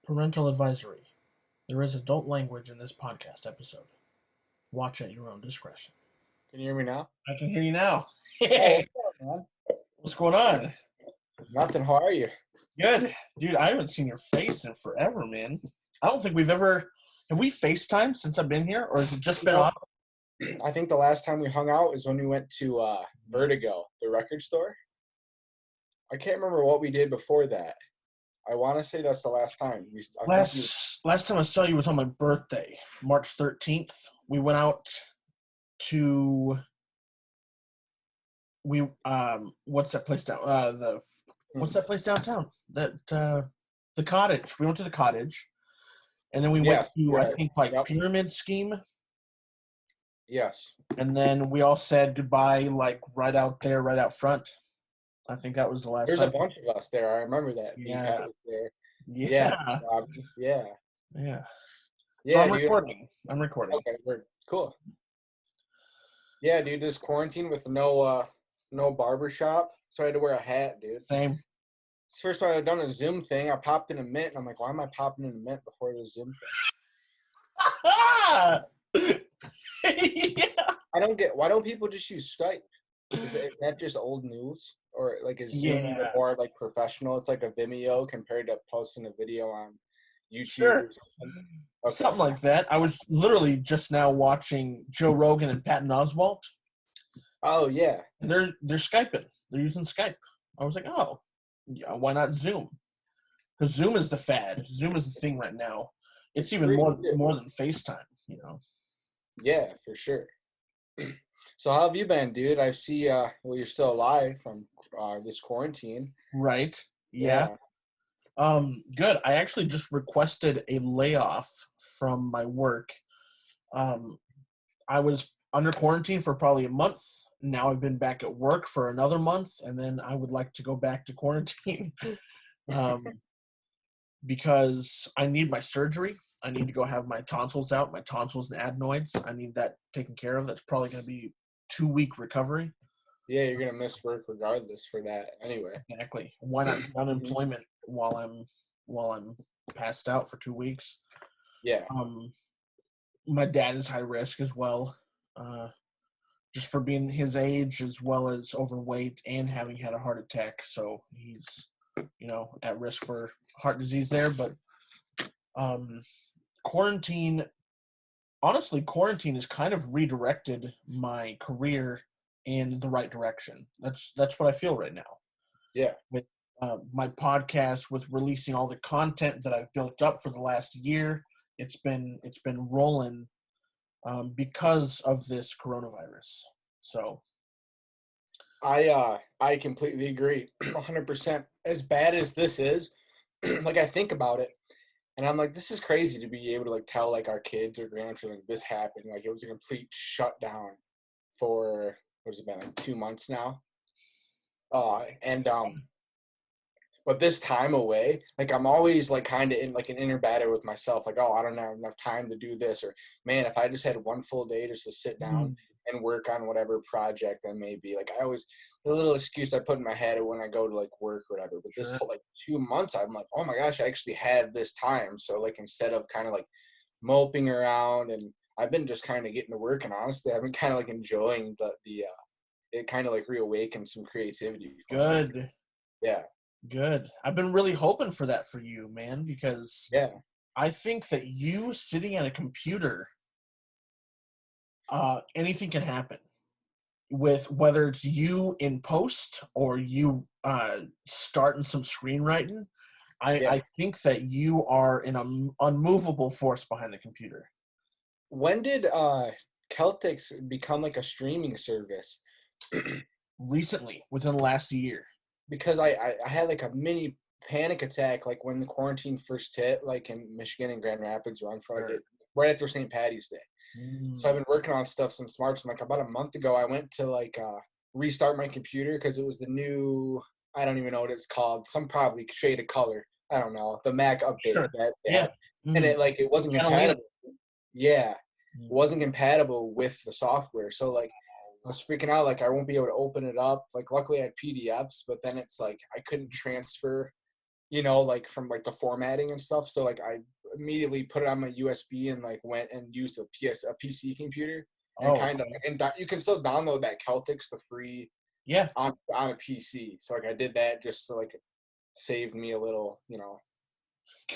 Parental advisory. There is adult language in this podcast episode. Watch at your own discretion. Can you hear me now? I can hear you now. Oh, Hey, what's up, man? what's going on? Nothing. How are you? Good. Dude, I haven't seen your face in forever, man. I don't think we've ever... Have we FaceTimed since I've been here? Or has it just been on? I think the last time we hung out is when we went to Vertigo, the record store. I can't remember what we did before that. I want to say that's the last time. Last time I saw you was on my birthday, March 13th. We went out to... what's that place down? What's that place downtown? The Cottage. We went to the Cottage, and then we went to I think Pyramid Scheme. Yes. And then we all said goodbye, like right out there, right out front. I think that was the last There's time. a bunch of us there. I remember that. Yeah. Was there. Yeah. Yeah. Yeah. Yeah. So I'm dude. recording. Okay, we're cool. Yeah, dude. This quarantine with no barber shop, so I had to wear a hat, dude. Same. It's the first time I've done a Zoom thing. I popped in a Mint, and I'm like, why am I popping in a Mint before the Zoom thing? Yeah. I don't get, why don't people just use Skype? Is that just old news? Or like is Zoom even more like professional? It's like a Vimeo compared to posting a video on YouTube. Sure. Or something. Okay. Something like that. I was literally just now watching Joe Rogan and Patton Oswalt. Oh yeah. And they're Skyping. They're using Skype. I was like, oh, yeah, why not Zoom? Because Zoom is the fad. Zoom is the thing right now. It's even more than FaceTime, you know. Yeah, for sure. So how have you been, dude? I see well, you're still alive from this quarantine. Right. Yeah. Good. I actually just requested a layoff from my work. I was under quarantine for probably a month. Now I've been back at work for another month, and then I would like to go back to quarantine because I need my surgery. I need to go have my tonsils out, my tonsils and adenoids. I need that taken care of. That's probably going to be 2-week recovery. Yeah, you're going to miss work regardless for that anyway. Exactly. Why not unemployment while I'm passed out for 2 weeks? Yeah. My dad is high risk as well. Just for being his age, as well as overweight and having had a heart attack. So he's, at risk for heart disease there. But quarantine has kind of redirected my career in the right direction. That's what I feel right now. Yeah. With my podcast, with releasing all the content that I've built up for the last year, it's been rolling because of this coronavirus. So I completely agree. 100%. As bad as this is, like I think about it and I'm like, this is crazy to be able to like tell like our kids or grandchildren like, this happened. Like it was a complete shutdown for what has it been, like 2 months now. But this time away, like I'm always like kind of in like an inner battle with myself, like, oh, I don't have enough time to do this, or man, if I just had one full day just to sit down and work on whatever project that may be. Like I always, the little excuse I put in my head when I go to like work or whatever. But this whole like 2 months, I'm like, oh my gosh, I actually have this time. So like instead of kind of like moping around, and I've been just kind of getting to work, and honestly, I've been kind of like enjoying the it kind of like reawakened some creativity. Good. Yeah. Good. I've been really hoping for that for you, man, because I think that you sitting at a computer, anything can happen. With whether it's you in post or you starting some screenwriting, I think that you are an unmovable force behind the computer. When did Celtics become like a streaming service? Recently, within the last year. Because I had like a mini panic attack like when the quarantine first hit, like in Michigan and Grand Rapids, right after St. Patty's Day. So I've been working on stuff since March. And like about a month ago, I went to like restart my computer because it was the new, I don't even know what it's called, some probably shade of color. I don't know, the Mac update. Sure. And it wasn't compatible. Yeah, it wasn't compatible with the software. So like I was freaking out, like I won't be able to open it up. Like luckily I had PDFs, but then it's like I couldn't transfer like from like the formatting and stuff. So like I immediately put it on my USB and like went and used a PC computer and Oh, kind of, and you can still download that Celtics, the free yeah, on a PC. So like I did that just to like save me a little,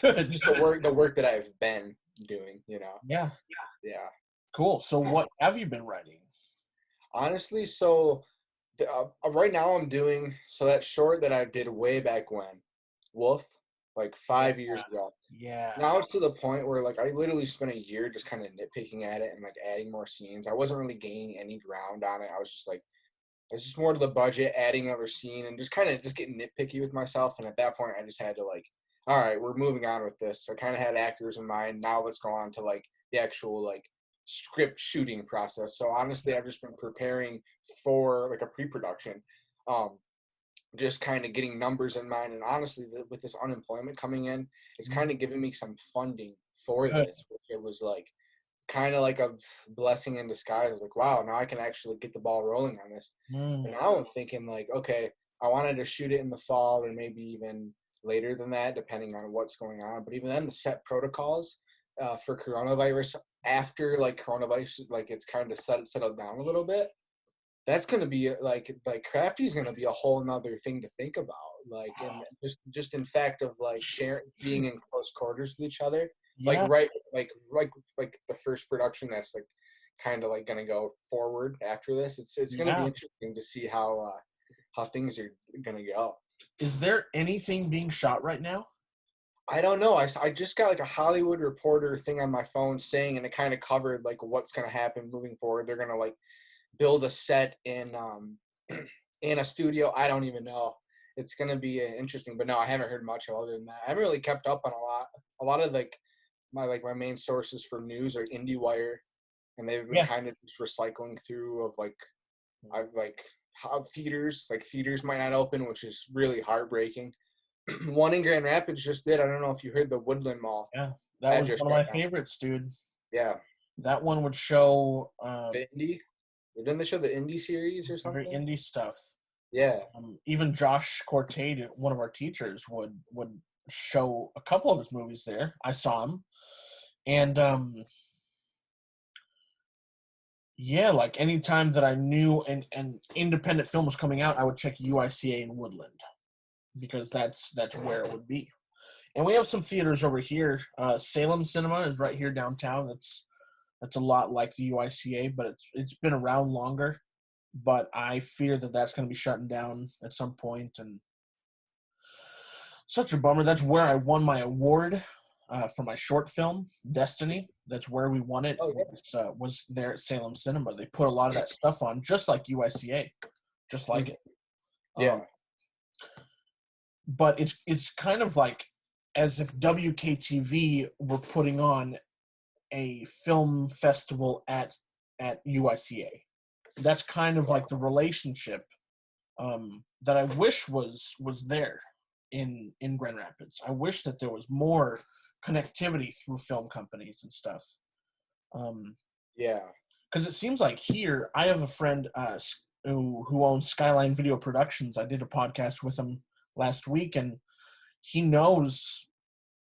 good. just the work that I've been doing, Yeah, Yeah. cool. So what have you been writing? Honestly, so right now I'm doing so that short that I did way back when, Wolf, like Yeah, 5 years ago. yeah, Now it's to the point where like I literally spent a year just kind of nitpicking at it and like adding more scenes. I wasn't really gaining any ground on it. I was just like, it's just more to the budget, adding another scene, and just kind of just getting nitpicky with myself. And at that point, I just had to like, all right, we're moving on with this. So I kind of had actors in mind. Now let's go on to like the actual like script shooting process. So honestly, I've just been preparing for like a pre-production, um, just kind of getting numbers in mind. And honestly, with this unemployment coming in, it's mm, kind of giving me some funding for good. this. Which it was like kind of like a blessing in disguise. I was like, wow, now I can actually get the ball rolling on this. But Mm, now I'm thinking like, okay, I wanted to shoot it in the fall or maybe even later than that, depending on what's going on. But even then, the set protocols for coronavirus after like coronavirus, like it's kind of settled down a little bit. That's gonna be like crafty is gonna be a whole nother thing to think about. Like and just in fact of like sharing being in close quarters with each other. Like yeah, right like the first production that's like kind of like gonna go forward after this. It's gonna be yeah. interesting to see how things are gonna go. Is there anything being shot right now? I don't know. I just got like a Hollywood Reporter thing on my phone saying, and it kind of covered like what's gonna happen moving forward. They're gonna like build a set in in a studio. I don't even know. It's gonna be interesting, but no, I haven't heard much other than that. I haven't really kept up on a lot. A lot of my main sources for news are IndieWire, and they've been Yeah. kind of just recycling through of like I've like how theaters might not open, which is really heartbreaking. One in Grand Rapids just did. I don't know if you heard the Woodland Mall. Yeah, that That was just one of got my done. favorites, dude. Yeah, That one would show the indie. Didn't they show the indie series or very something? indie stuff. Yeah. Even Josh Cortade, one of our teachers, would show a couple of his movies there. I saw him, and yeah, like anytime that I knew an independent film was coming out, I would check UICA in Woodland because that's where it would be. And we have some theaters over here. Salem Cinema is right here downtown. That's a lot like the UICA, but it's been around longer. But I fear that that's going to be shutting down at some point, and such a bummer. That's where I won my award for my short film, Destiny. That's where we won it. Oh yeah. Was there at Salem Cinema. They put a lot of that stuff on, just like UICA, just like Mhm. it. Um, Yeah. but it's kind of like as if WKTV were putting on a film festival at UICA. That's kind of like the relationship that I wish was there in Grand Rapids. I wish that there was more connectivity through film companies and stuff. Yeah. Because it seems like here, I have a friend who owns Skyline Video Productions. I did a podcast with him last week, and he knows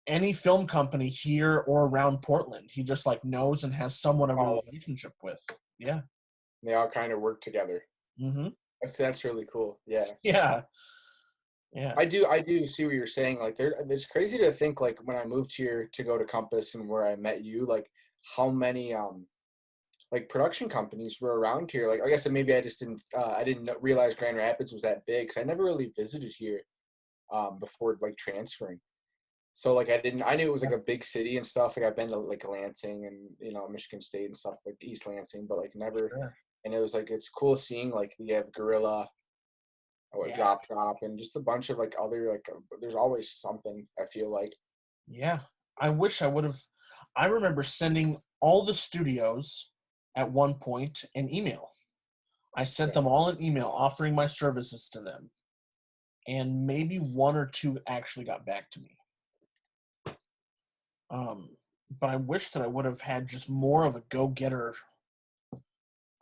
any film company here or around Portland. He just like knows and has somewhat of a Oh, relationship with. Yeah. they all kind of work together. Mm-hmm. That's really cool. Yeah. Yeah. Yeah. I do see what you're saying. Like it's crazy to think like when I moved here to go to Compass and where I met you, like how many like production companies were around here. Like I guess maybe I didn't realize Grand Rapids was that big because I never really visited here before like transferring. So like I knew it was like a big city and stuff. Like I've been to like Lansing and Michigan State and stuff like East Lansing, but like never. Sure. And it was like it's cool seeing like you have Gorilla or Yeah. Drop and just a bunch of like other like there's always something I feel like. Yeah. I wish I would have. I remember sending all the studios at one point an email. I sent Yeah. them all an email offering my services to them, and maybe one or two actually got back to me. Um, but I wish that I would have had just more of a go-getter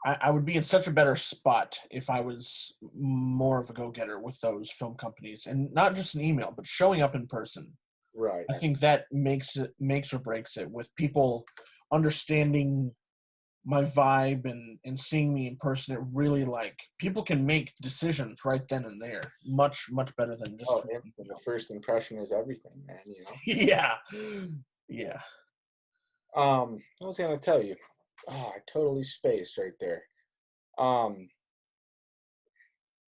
I would be in such a better spot if I was more of a go-getter with those film companies, and not just an email, but showing up in person. Right. I think that makes or breaks it, with people understanding my vibe and seeing me in person. It really, like, people can make decisions right then and there, much better than just Oh, and the first impression is everything, man. yeah, yeah. I was gonna tell you. Oh, I totally spaced right there. Um,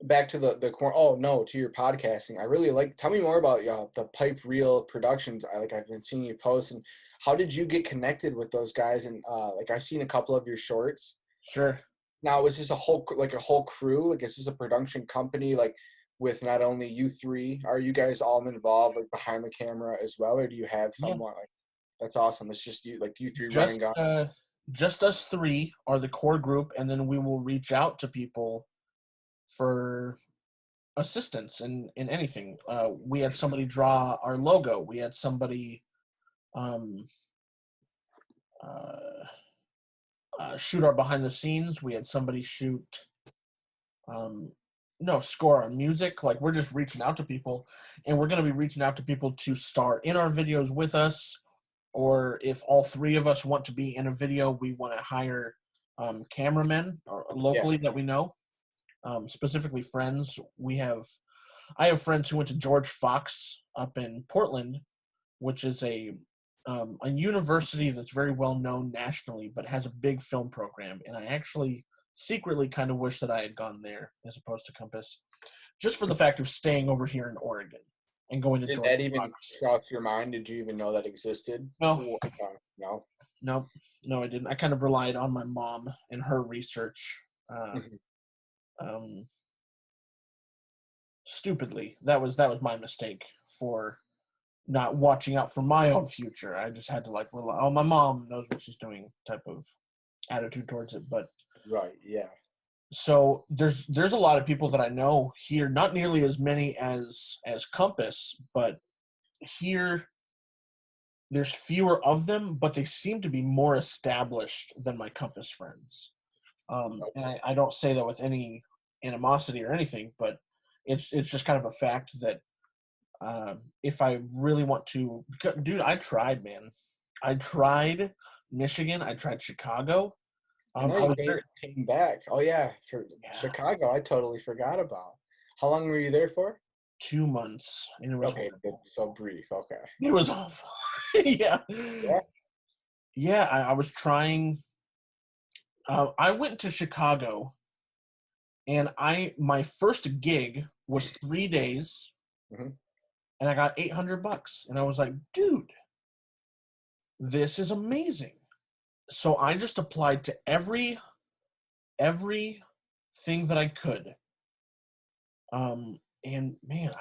Back to the corn. Oh no, to your podcasting. I really like. Tell me more about the Pipe Reel Productions. I've been seeing you post, and how did you get connected with those guys? And like I've seen a couple of your shorts. Sure. Now, is this a whole crew? Like, is this a production company? Like, with not only you three, are you guys all involved, like behind the camera as well, or do you have Yeah. someone like? That's awesome. It's just you, like you three running Just gun. just us three are the core group, and then we will reach out to people for assistance in anything. We had somebody draw our logo. We had somebody um, uh, shoot our behind the scenes. We had somebody shoot, um, no, score our music. Like, we're just reaching out to people, and we're going to be reaching out to people to star in our videos with us. Or if all three of us want to be in a video, we want to hire cameramen or Yeah, locally that we know, specifically friends. I have friends who went to George Fox up in Portland, which is a university that's very well known nationally, but has a big film program. And I actually secretly kind of wish that I had gone there as opposed to Compass, just for the fact of staying over here in Oregon and going to did George that even Fox. cross your mind? Did you even know that existed? No, No. no, no, I didn't. I kind of relied on my mom and her research. Mhm. Um, Stupidly, that was my mistake for not watching out for my own future. I just had to, like, rely. Oh, my mom knows what she's doing type of attitude towards it. But Right. Yeah. so there's a lot of people that I know here, not nearly as many as Compass, but here there's fewer of them, but they seem to be more established than my Compass friends. And I don't say that with any animosity or anything, but it's just kind of a fact that if I really want to, dude, I tried, man. I tried Michigan. I tried Chicago. I know I you was very, came back. Oh yeah, for yeah, Chicago, I totally forgot about. How long were you there for? 2 months, and it was Okay, horrible. so brief. Okay. It was awful. Yeah, Yeah. yeah. I was trying. I went to Chicago, and my first gig was 3 days, Hmm. and I got $800, and I was like, dude, this is amazing. So I just applied to every thing that I could. And man,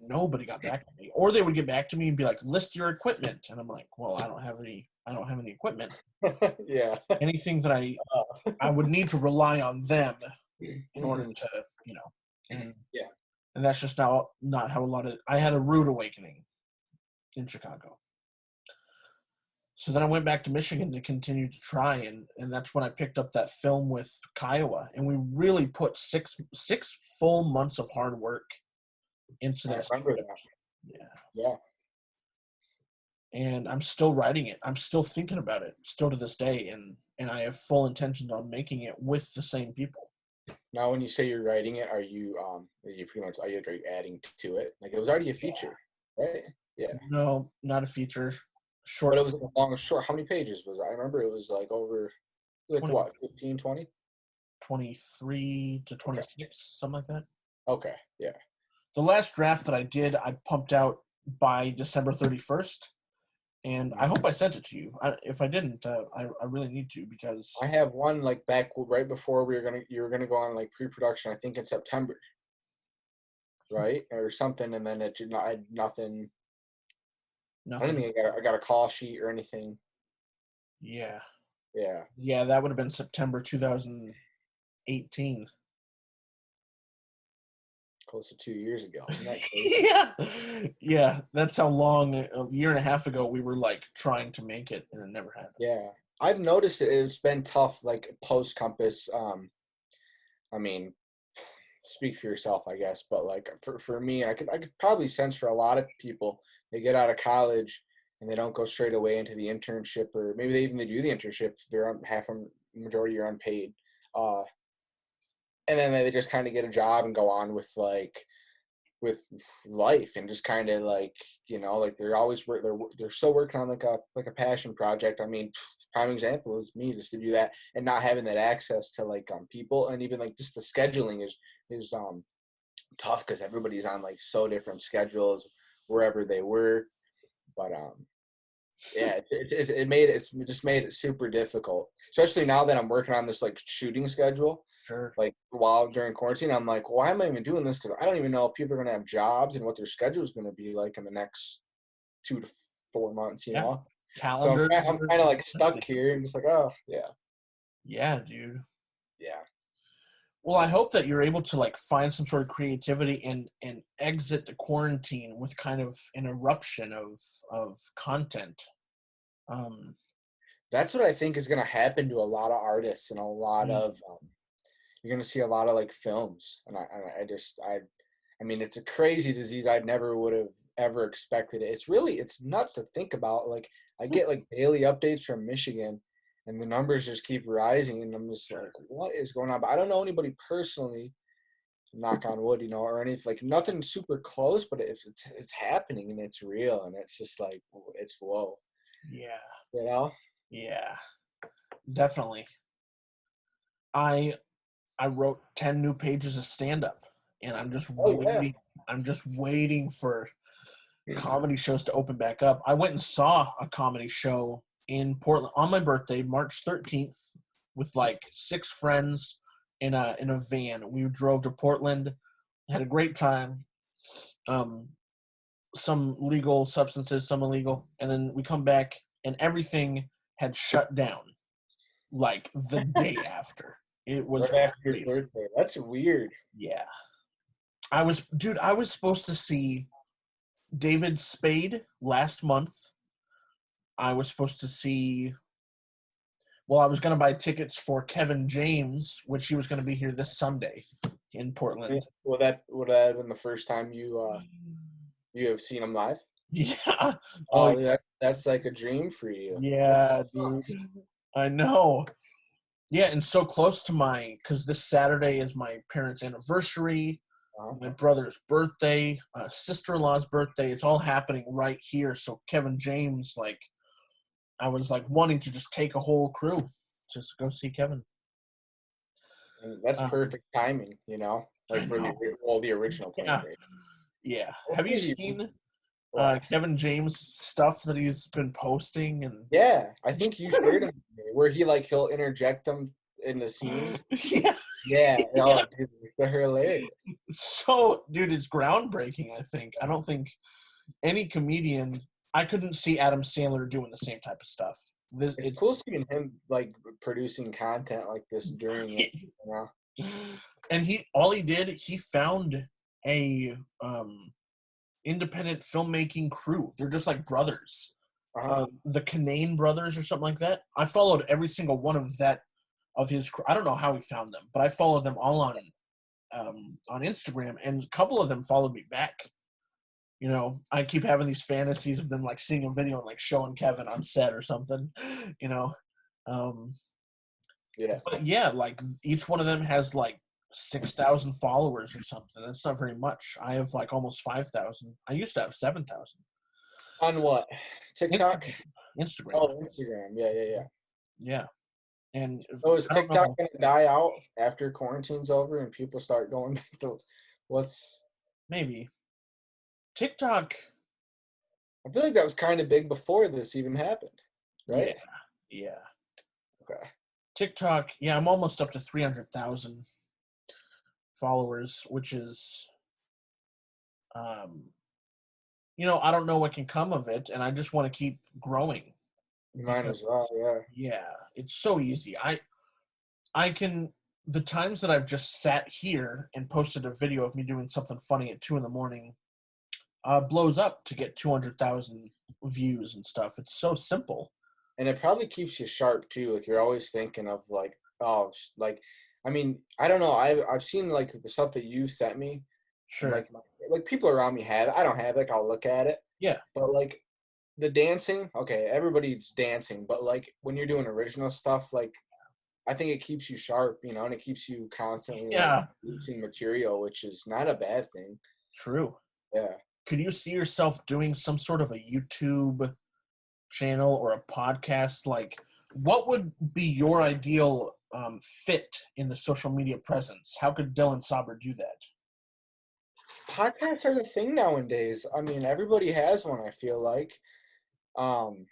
nobody got back to me, or they would get back to me and be like, list your equipment. And I'm like, well, I don't have any equipment. Yeah. Anything that I would need to rely on them in order Mhm. to, you know, and, Yeah. and that's just not how I had a rude awakening in Chicago. So then I went back to Michigan to continue to try, and that's when I picked up that film with Kiowa, and we really put six full months of hard work into I that remember script. that. Yeah, Yeah. and I'm still writing it. I'm still thinking about it, still to this day, and I have full intentions on making it with the same people. Now, when you say you're writing it, are you pretty much are you adding to it? Like it was already a feature, right? Yeah. No, not a feature. But Short it was film, a long short. How many pages was it? I remember it was like over like 20, what, 15, 20? 23 to Okay. 26, something like that. Okay. Yeah. The last draft that I did, I pumped out by December 31st. And I Mhm. hope I sent it to you. If I didn't, I really need to, I because have one like back right before you were gonna go on like pre-production. I think in September, right, or something, and then it did not. I had nothing. I don't nothing. think I got a call sheet or anything. Yeah, Yeah, yeah, that would have been September 2018. close to 2 years ago. Isn't that crazy? Yeah, yeah, that's how long, a year and a half ago we were like trying to make it, and it never happened. Yeah. I've noticed it's been tough, like post Compass. I mean, speak for yourself, I guess. But like for me, I could probably sense for a lot of people, they get out of college and they don't go straight away into the internship, or maybe they do the internship. They're on half a majority are unpaid, uh, and then they just kind of get a job and go on with life and just kind of like like they're still working on like a passion project. I mean, prime example is me, just to do that and not having that access to like people, and even like just the scheduling is tough because everybody's on like so different schedules wherever they were. But yeah, it just made it super difficult, especially now that I'm working on this like shooting schedule. Sure. Like while during quarantine, I'm like, why am I even doing this? Because I don't even know if people are going to have jobs and what their schedule is going to be like in the next 2 to 4 months. Yeah. So Calendars. I'm kind of like stuck here and just like, oh yeah, Yeah, dude. yeah. Well, I hope that you're able to like find some sort of creativity and exit the quarantine with kind of an eruption of content. Um, That's what I think is going to happen to a lot of artists and a lot mm, of you're going to see a lot of like films, and I mean, it's a crazy disease. I never would have ever expected it. It's nuts to think about. Like I get like daily updates from Michigan, and the numbers just keep rising, and I'm just like, what is going on? But I don't know anybody personally, knock on wood, or anything, like nothing super close, but it's happening and it's real, and it's just like it's whoa, yeah, you know. yeah, definitely. I I wrote 10 new pages of stand up and Oh yeah. I'm just waiting for comedy shows to open back up. I went and saw a comedy show in Portland on my birthday, March 13th, with like 6 friends in a van. We drove to Portland, had a great time. Um, some legal substances, some illegal, and then we come back and everything had shut down like the day after. It was Right after your crazy. birthday. That's weird. Yeah. I was supposed to see David Spade last month. I was supposed to see, well, I was going to buy tickets for Kevin James, which he was going to be here this Sunday in Portland. Would that have been the first time you have seen him live? Yeah. Oh, Oh, that's like a dream for you. That yeah, dude. sucks. I know. Yeah, and so close to because this Saturday is my parents' anniversary, Uh-huh. my brother's birthday, sister-in-law's birthday. It's all happening right here. So Kevin James, like, I was like wanting to just take a whole crew just go see Kevin. And that's Um, perfect timing, I like for know. the original plane Yeah, rate. yeah. Have you Hopefully he seen what? Kevin James stuff that he's been posting and? Yeah, I think you shared him with me, where he'll interject them in the scenes. Yeah, Yeah, yeah. oh, dude, they're hilarious. So, dude, it's groundbreaking. I think. I don't think any comedian. I couldn't see Adam Sandler doing the same type of stuff. It's cool It's seeing him like producing content like this during it. and he found a independent filmmaking crew. They're just like brothers. Uh-huh. The Canane brothers or something like that. I followed every single one of his. I don't know how he found them, but I followed them all on Instagram, and a couple of them followed me back. I keep having these fantasies of them like seeing a video and like showing Kevin on set or something. You know, um, Yeah. but yeah, like each one of them has like 6,000 followers or something. That's not very much. I have like almost 5,000. I used to have 7,000. On what? TikTok? Instagram. Instagram. Oh, Instagram. Yeah, yeah, yeah. Yeah. And So is I don't TikTok know. gonna die out after quarantine's over and people start going back to what's Maybe TikTok. I feel like that was kind of big before this even happened, Yeah. right? Yeah. Okay. TikTok. Yeah, I'm almost up to 300,000 followers, which is, um, I don't know what can come of it, and I just want to keep growing You might because, as well, yeah. yeah, it's so easy. I can the times that I've just sat here and posted a video of me doing something funny at 2 in the morning blows up to get 200,000 views and stuff. It's so simple. And it probably keeps you sharp too. Like you're always thinking of like, oh, like, I mean, I don't know. I've seen like the stuff that you sent me, and Sure. like people around me have it. I don't have it. Like I'll look at it, Yeah. but like the dancing, okay, everybody's dancing, but like when you're doing original stuff, like I think it keeps you sharp, you know, and it keeps you constantly like Yeah. using material, which is not a bad thing. True. Yeah. Could you see yourself doing some sort of a YouTube channel or a podcast? Like, what would be your ideal fit in the social media presence? How could Dylan Sauber do that? Podcasts are the thing nowadays. I mean, everybody has one, I feel like. Um,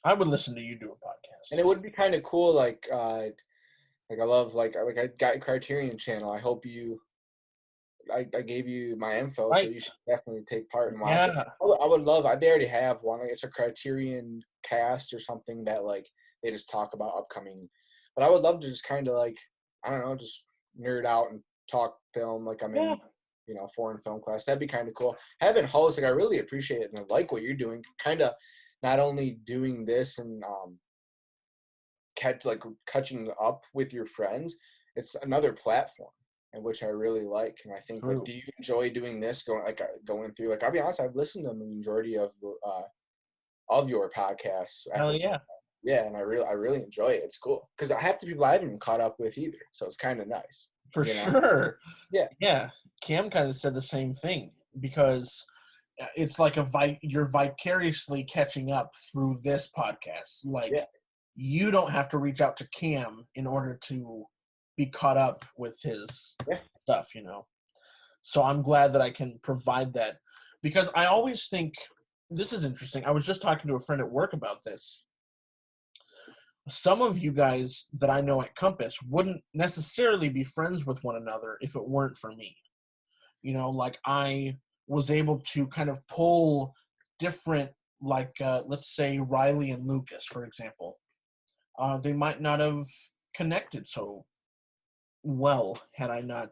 I would listen to you do a and podcast. it would be kind of cool, like I love like I got a Criterion channel. I hope I gave you my info, so Right. you should definitely take part and watch it. Yeah. I would love. They already have one. Like, it's a Criterion cast or something that like they just talk about upcoming. But I would love to just kind of like I don't know, just nerd out and talk film like I'm Yeah. in foreign film class. That'd be kind of cool. Having hosts, like I really appreciate it and I like what you're doing. Kind of not only doing this and catching up with your friends. It's another platform in which I really like, and I think like, True. do you enjoy doing this? Going through like, I'll be honest, I've listened to the majority of your podcasts Hell episodes. yeah. Yeah, and I really enjoy it. It's cool because I have to people I haven't even caught up with either, so it's kind of nice. For You know? sure. Yeah. Yeah. Cam kind of said the same thing because it's like you're vicariously catching up through this podcast. Like, Yeah. you don't have to reach out to Cam in order to be caught up with his Yeah. stuff, So I'm glad that I can provide that because I always think this is interesting. I was just talking to a friend at work about this. Some of you guys that I know at Compass wouldn't necessarily be friends with one another if it weren't for me. Like I was able to kind of pull different, like, let's say Riley and Lucas, for example. They might not have connected so well had I not,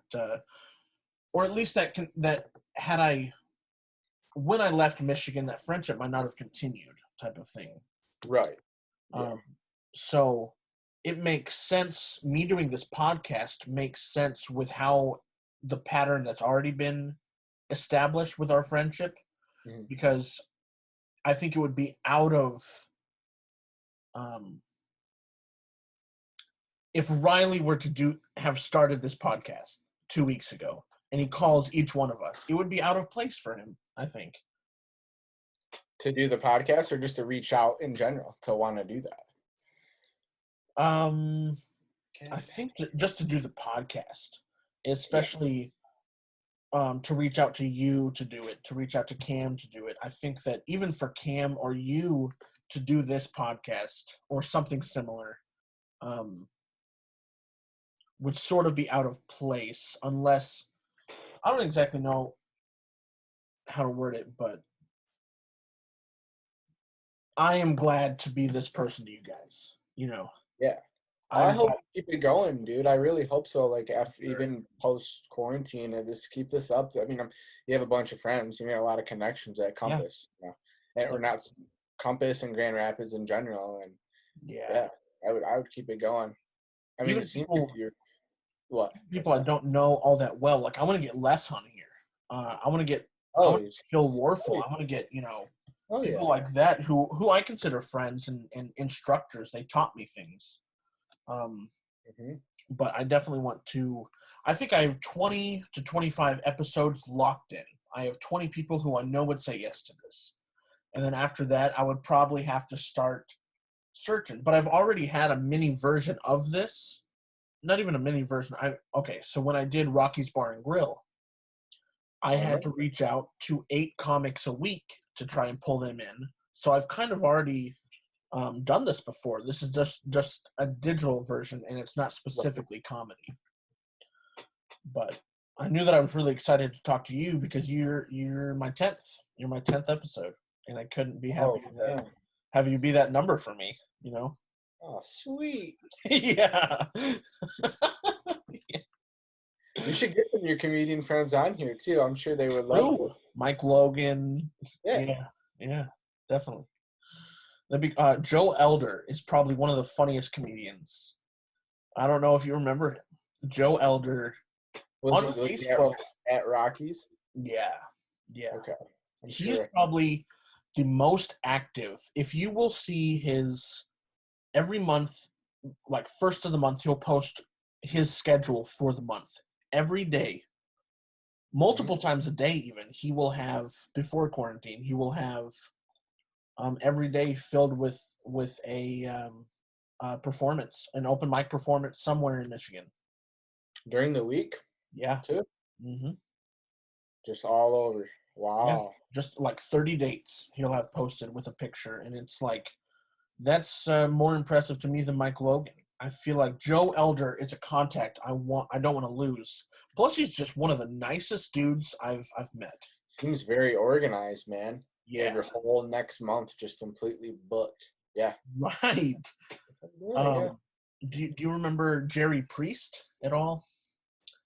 or at least that had I, when I left Michigan, that friendship might not have continued, type of thing. Right. Yeah. So it makes sense. Me doing this podcast makes sense with how the pattern that's already been established with our friendship, Mm-hmm. because I think it would be out of, if Riley were to have started this podcast 2 weeks ago and he calls each one of us, it would be out of place for him, I think. To do the podcast or just to reach out in general to want to do that? I think just to do the podcast, especially to reach out to you to do it, to reach out to Cam to do it. I think that even for Cam or you to do this podcast or something similar, would sort of be out of place unless, I don't exactly know how to word it, but I am glad to be this person to you guys. Yeah. I I'm hope glad. you keep it going, dude. I really hope so. Like, after Sure. even post quarantine, and just keep this up. I mean, you have a bunch of friends. You have a lot of connections at Yeah. Compass, or not Compass and Grand Rapids in general. And Yeah. I would keep it going. I mean, Even it seems like you're what? people I don't know all that well. Like, I want to get Les on here. I want to get Oh, Phil Warfel. I want to get oh people yeah. like that who I consider friends and instructors. They taught me things. Mm-hmm. But I definitely want to. I think I have 20 to 25 episodes locked in. I have 20 people who I know would say yes to this. And then after that, I would probably have to start searching. But I've already had a mini version of this. Not even a mini version. So when I did Rocky's Bar and Grill, I had to reach out to 8 comics a week to try and pull them in. So I've kind of already done this before. This is just a digital version, and it's not specifically comedy. But I knew that I was really excited to talk to you because you're my 10th. You're my 10th episode, and I couldn't be happy to have you be that number for me. Oh, sweet. Yeah. You should get some of your comedian friends on here too. I'm sure they would love it. Mike Logan. Yeah. Yeah, definitely. Joe Elder is probably one of the funniest comedians. I don't know if you remember him. Joe Elder Was on he looking Facebook. at Rockies? Yeah. Yeah. Okay. I'm He's sure. probably the most active. If you will see his every month, like first of the month, he'll post his schedule for the month. Every day, multiple times a day even, he will have, before quarantine, he will have every day filled with a performance, an open mic performance somewhere in Michigan. During the week, Yeah. too? Mm-hmm. Just all over. Yeah. Wow. Just like 30 dates he'll have posted with a picture, and it's like, that's more impressive to me than Mike Logan. I feel like Joe Elder is a contact I don't want to lose. Plus, he's just one of the nicest dudes I've met. Seems very organized, man. You have Yeah. your whole next month just completely booked. Yeah. Right. Yeah. Do you remember Jerry Priest at all?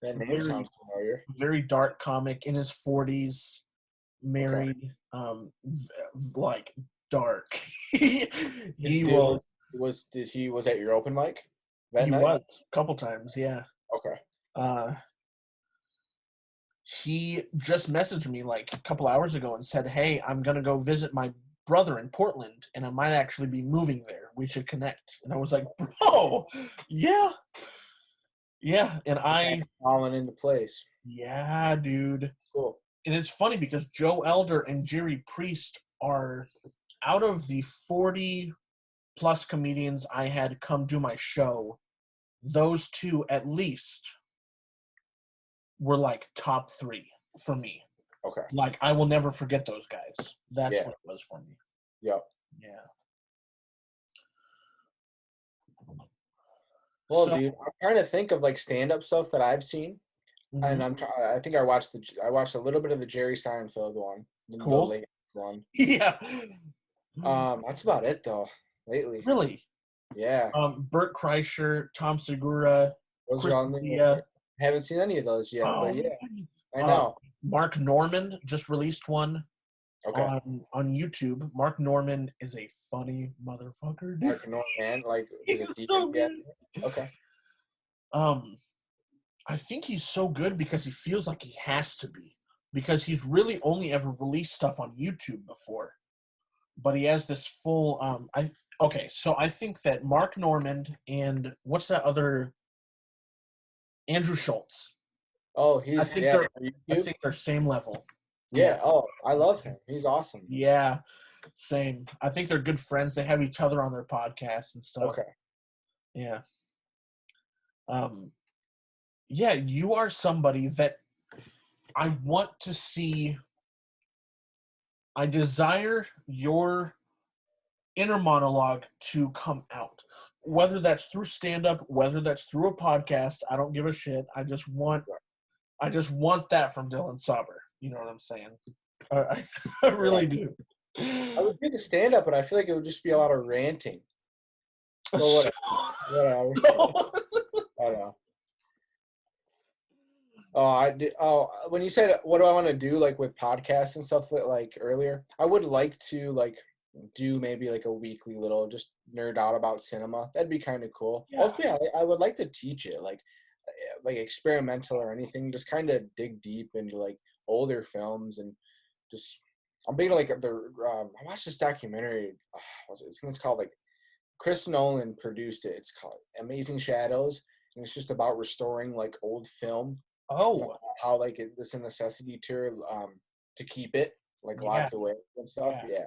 That name Very sounds familiar. very dark comic in his 40s, Okay. married, like dark. he Did, will. he was at your open mic that He night? was a couple times, yeah. Okay. Uh, he just messaged me like a couple hours ago and said, "Hey, I'm gonna go visit my brother in Portland, and I might actually be moving there. We should connect." And I was like, "Bro, yeah, yeah." And Falling into place. yeah, dude. Cool. And it's funny because Joe Elder and Jerry Priest are out of the 40 plus comedians I had come do my show. Those two at least were like top 3 for me. Okay. Like, I will never forget those guys. That's Yeah. what it was for me. Yep. Yeah. Well, So, dude, I'm trying to think of like stand-up stuff that I've seen, and mhm. I think I watched a little bit of the Jerry Seinfeld one, the Cool. late one. Yeah. That's about it though. Lately, Really. yeah. Bert Kreischer, Tom Segura, Those Chris are all new. D'Elia. Haven't seen any of those yet, Oh, but yeah, man. I know. Mark Norman just released one Okay, on YouTube. Mark Norman is a funny motherfucker, dude. Mark Norman, like, is He's it deep? so Yeah. good. Okay. Um, I think he's so good because he feels like he has to be. Because he's really only ever released stuff on YouTube before. But he has this full so I think that Mark Norman and what's that other, Andrew Schultz. Oh, I he's think yeah. they're On I YouTube. think they're same level. Yeah. Yeah. Oh, I love him. He's awesome. Yeah. Same. I think they're good friends. They have each other on their podcasts and stuff. Okay. Yeah. Um yeah, you are somebody that I want to see. I desire your inner monologue to come out. Whether that's through stand up, whether that's through a podcast, I don't give a shit. I just want that from Dylan Sauber. You know what I'm saying? I really do. I would do the stand up, but I feel like it would just be a lot of ranting. But whatever. I don't know. Oh, I did. Oh, when you said what do I want to do, like with podcasts and stuff that like earlier, I would like to like do maybe like a weekly little just nerd out about cinema. That'd be kind of cool. Yeah. Also, yeah, I would like to teach it, like experimental or anything. Just kind of dig deep into like older films and just. I'm big like I watched this documentary. I think it's called like Chris Nolan produced it. It's called Amazing Shadows, and it's just about restoring like old film. Oh, How like it's a necessity to keep it like yeah. locked away and stuff. Yeah. Yeah,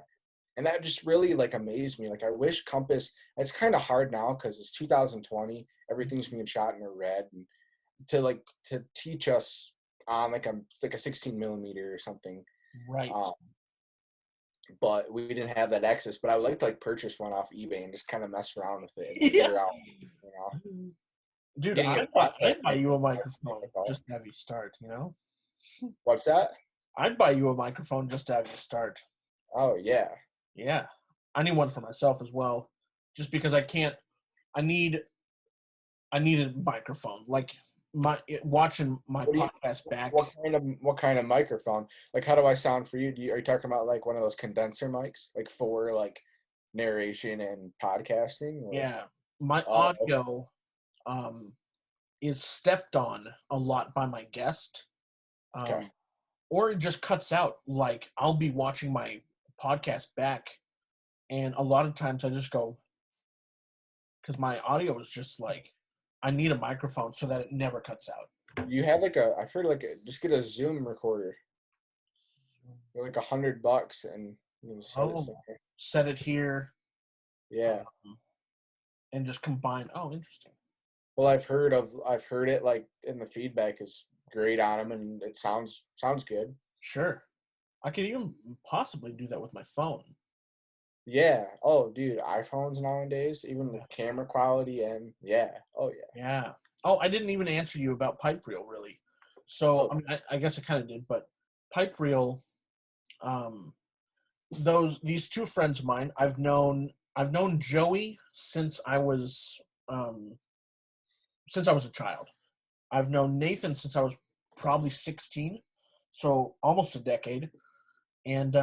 and that just really like amazed me. Like I wish Compass. It's kind of hard now because it's 2020. Everything's being shot in red, and to teach us on like a 16 millimeter or something. Right. But we didn't have that access. But I would like to like purchase one off eBay and just kind of mess around with it and figure out, you know. Dude, Getting I'd it buy you a microphone just to have you start, you know? What's that? I'd buy you a microphone just to have you start. Oh yeah. Yeah. I need one for myself as well. Just because I need a microphone. Like watching my podcast back. What kind of microphone? Like how do I sound for you? Are you talking about like one of those condenser mics? Like for like narration and podcasting? Or? Yeah, my Okay. audio um, is stepped on a lot by my guest, Okay. or it just cuts out. Like I'll be watching my podcast back, and a lot of times I just go because my audio is just like I need a microphone so that it never cuts out. You have like a, I've heard like just get a Zoom recorder. They're like $100 and you can set it Oh, somewhere. set it here Yeah. um, and just combine. Oh, interesting. Well, I've heard it like, and the feedback is great on them, and it sounds good. Sure, I could even possibly do that with my phone. Yeah. Oh, dude, iPhones nowadays, even Yeah. with camera quality, and yeah. Oh yeah. Yeah. Oh, I didn't even answer you about pipe reel really. So Oh, I mean, I guess I kind of did, but pipe reel. Um, these two friends of mine, I've known Joey um, since I was a child. I've known Nathan since I was probably 16, so almost a decade. And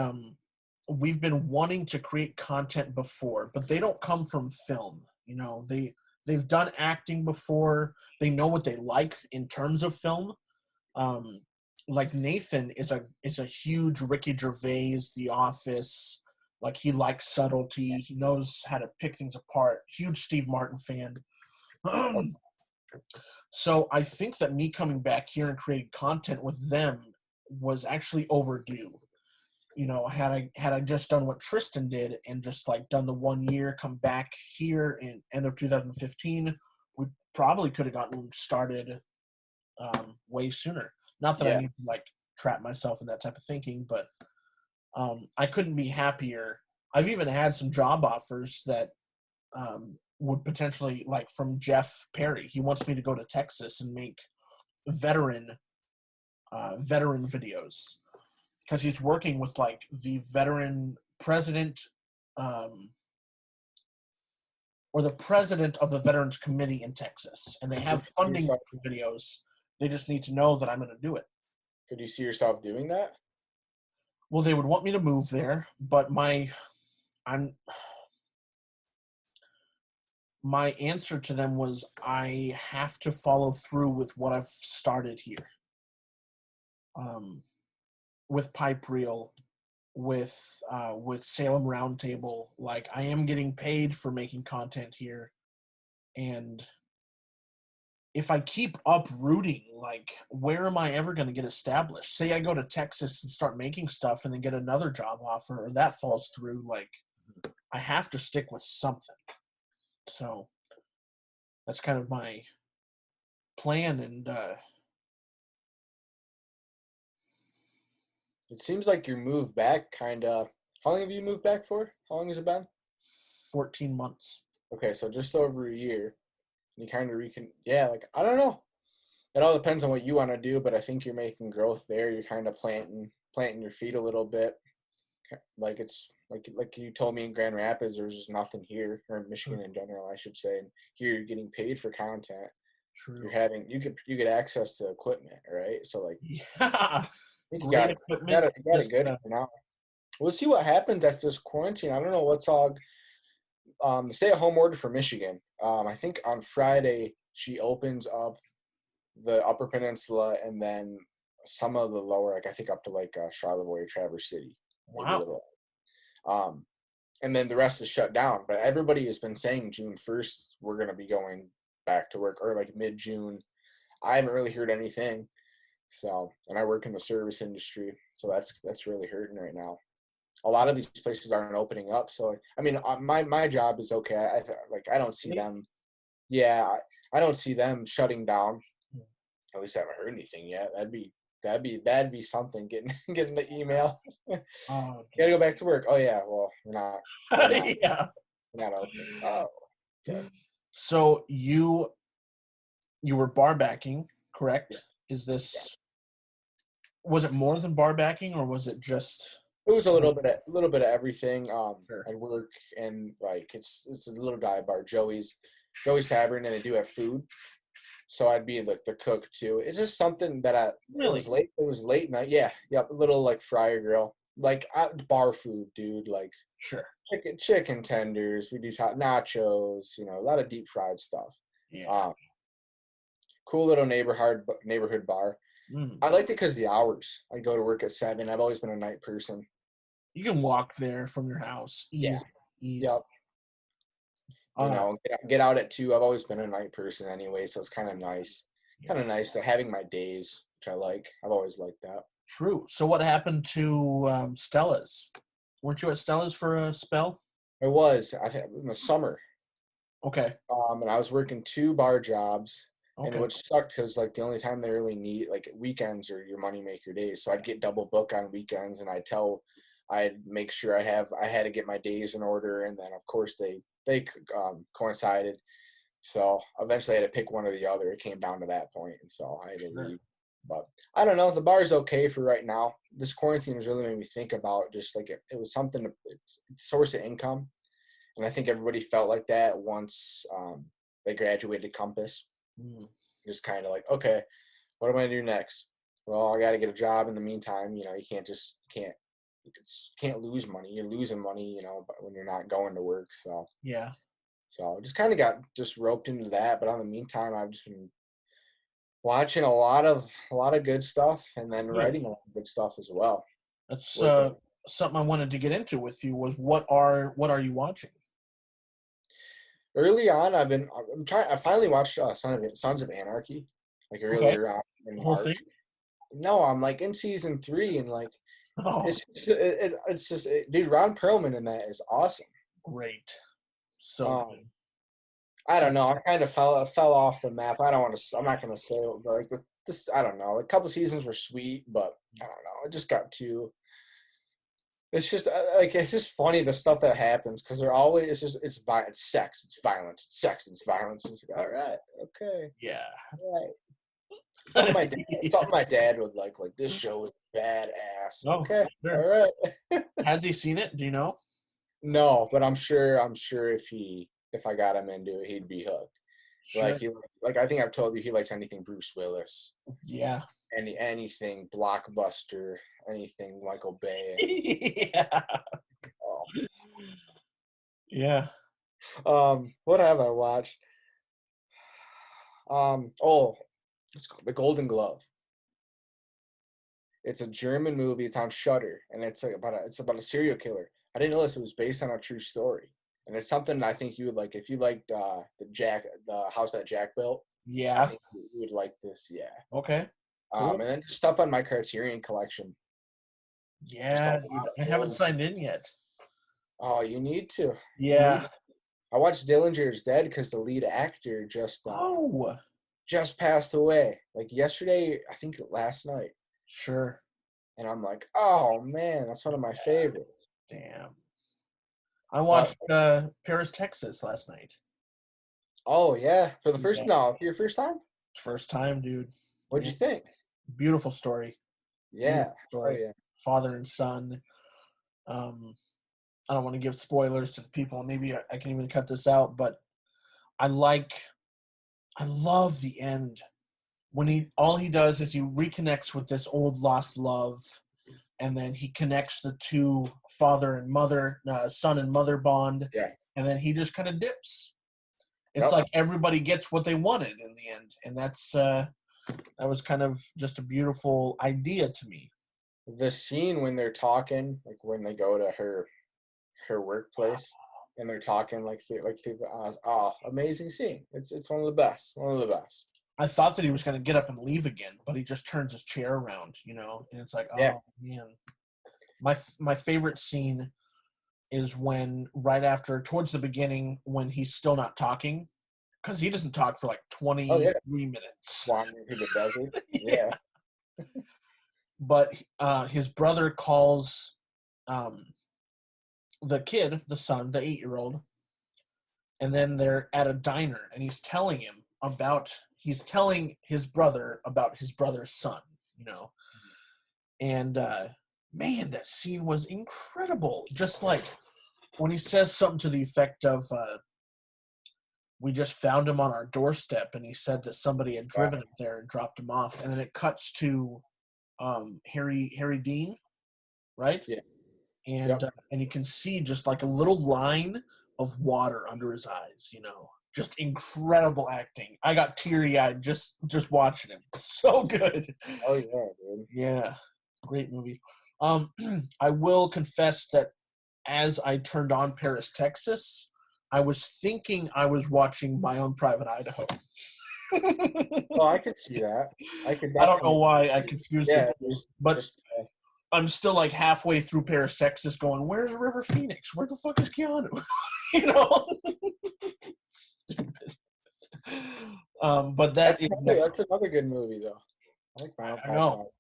we've been wanting to create content before, but they don't come from film. You know, they've done acting before. They know what they like in terms of film. Um, like Nathan is a huge Ricky Gervais, The Office. Like he likes subtlety. He knows how to pick things apart. Huge Steve Martin fan. oh, So I think that me coming back here and creating content with them was actually overdue. You know, had I just done what Tristan did and just like done the 1 year, come back here in end of 2015, we probably could have gotten started way sooner. Not that I yeah. need to like trap myself in that type of thinking, but I couldn't be happier. I've even had some job offers that would potentially, like from Jeff Perry. He wants me to go to Texas and make veteran veteran videos because he's working with like the veteran president um, or the president of the Veterans Committee in Texas, and they Could have you see funding yourself, for videos. They just need to know that I'm going to do it. could you see yourself doing that? Well, they would want me to move there, but I'm my answer to them was I have to follow through with what I've started here. Um, with Pipe Reel, with Salem Roundtable, like I am getting paid for making content here, and if I keep uprooting, like where am I ever going to get established? Say I go to Texas and start making stuff, and then get another job offer, or that falls through. Like I have to stick with something. So that's kind of my plan, and It seems like your move back kind of. How long have you moved back for? How long has it been? 14 months. Okay, so just over a year. You kind of yeah, like I don't know. It all depends on what you want to do, but I think you're making growth there. You're kind of planting your feet a little bit. Like it's like you told me in Grand Rapids, there's just nothing here, or in Michigan in general, I should say. And here you're getting paid for content. True. You're having you get access to equipment, right? So like Yeah. I think Great equipment. you got it Just good for now. We'll see what happens after this quarantine. I don't know what's all the stay-at-home order for Michigan. I think on Friday she opens up the Upper Peninsula and then some of the lower, like I think up to like Charlevoix or Traverse City, maybe a wow. little. Um, and then the rest is shut down. But everybody has been saying June 1st we're gonna be going back to work, or like mid-June. I haven't really heard anything. So, and I work in the service industry, so that's really hurting right now. A lot of these places aren't opening up. So, I mean, my job is okay. Like I don't see them. Yeah, I don't see them shutting down. At least I haven't heard anything yet. That'd be something. Getting getting the email. Oh, Gotta go back to work. Oh yeah, well okay. Yeah. we're not open. Oh, okay. So you were bar backing, Yeah, correct? Is yeah. this was it more than bar backing, or was it just It was a little bit of everything. sure. I work and like it's a little dive bar, Joey's Tavern, and they do have food. So I'd be like the cook too. It's just something that it Really? was late. It was late night. Yeah, yep. A little like fryer grill, like bar food, dude. Like Sure. chicken tenders. We do nachos. A lot of deep fried stuff. Yeah. Cool little neighborhood bar. Mm. I liked it because the hours. I go to work at 7. I've always been a night person. You can walk there from your house. Yeah. Easy. Yep. Get out at 2. I've always been a night person anyway, so it's kind of nice. Kind of nice to having my days, which I like. I've always liked that. True. So what happened to Stella's? Weren't you at Stella's for a spell? I was. I think in the summer. Okay. And I was working 2 bar jobs, and Okay. which sucked because like the only time they really need like weekends are your moneymaker days. So I'd get double book on weekends, and I'd make sure I had to get my days in order, and then of course they coincided. So eventually I had to pick one or the other. It came down to that point, and so I had to leave. But I don't know. The bar's okay for right now. This quarantine has really made me think about just like it was something. It's source of income, and I think everybody felt like that once they graduated Compass. Mm. Just kind of like, okay, what am I gonna do next? Well, I got to get a job in the meantime. You can't lose money. You're losing money, but when you're not going to work. So Yeah. I just kind of got just roped into that. But in the meantime, I've just been watching a lot of good stuff, and then Yeah. writing a lot of good stuff as well. That's something I wanted to get into with you was what are you watching? Early on, I finally watched Sons of Anarchy, like Okay. earlier on in The whole thing? March. No, I'm like in season 3, and like Oh, it's just dude, Ron Perlman in that is awesome. great. So good. I don't know. I kind of fell off the map. I don't want to. I'm not gonna say it, but like this. I don't know. A couple seasons were sweet, but I don't know. It just got too. It's just it's just funny the stuff that happens because they're always it's sex, it's violence, it's sex, it's violence. It's like all right, okay, Yeah. all right. Something my dad would like this show is badass. Oh, Okay, sure. all right. Has he seen it? Do you know? No, but I'm sure if I got him into it, he'd be hooked. Sure. I think I've told you he likes anything Bruce Willis, Yeah. anything blockbuster, anything Michael Bay. Yeah. Oh. Yeah. What have I watched? It's called The Golden Glove. It's a German movie. It's on Shudder, and it's about a serial killer. I didn't realize it was based on a true story, and it's something I think you would like if you liked the house that Jack built. I Yeah. think you would like this. Yeah. Okay. Cool. And then stuff on my Criterion collection. Yeah, dude, I haven't signed in yet. Oh, you need to. Yeah. I watched Dillinger's Dead because the lead actor just passed away. Like yesterday, I think last night. Sure. And I'm like, oh man, that's one of my favorites. Damn. I watched Paris, Texas last night. Oh yeah, for your first time. First time, dude. What'd you think? Beautiful story. Yeah. Beautiful story. Oh yeah. Father and son. I don't want to give spoilers to the people. Maybe I can even cut this out, but I love the end when all he does is he reconnects with this old lost love, and then he connects the two father and mother, son and mother bond. Yeah. And then he just kind of dips. It's like everybody gets what they wanted in the end, and that was kind of just a beautiful idea to me. The scene when they're talking, like when they go to her workplace and they're talking amazing scene. It's one of the best. I thought that he was going to get up and leave again, but he just turns his chair around, and it's like, oh man. My favorite scene is when towards the beginning, when he's still not talking, because he doesn't talk for like 23 minutes. Wandering through the desert. Yeah. But his brother calls the kid, the son, the 8-year-old, and then they're at a diner, and he's telling his brother about his brother's son, and man, that scene was incredible. Just like when he says something to the effect of, we just found him on our doorstep, and he said that somebody had driven him there and dropped him off, and then it cuts to Harry Dean, right? Yeah. and Yep. and you can see just like a little line of water under his eyes. Just incredible acting. I got teary eyed just watching him. So good. Oh yeah, dude. Yeah, great movie. I will confess that as I turned on Paris, Texas, I was thinking I was watching My Own Private Idaho. Oh, I could see that. I could I don't know definitely. why I confused the Yeah, two, but just I'm still like halfway through Paris, Texas, going, "Where's River Phoenix? Where the fuck is Keanu?" you know. Stupid. But that is next. that's another good movie though. I like My Own I Private know, Idaho.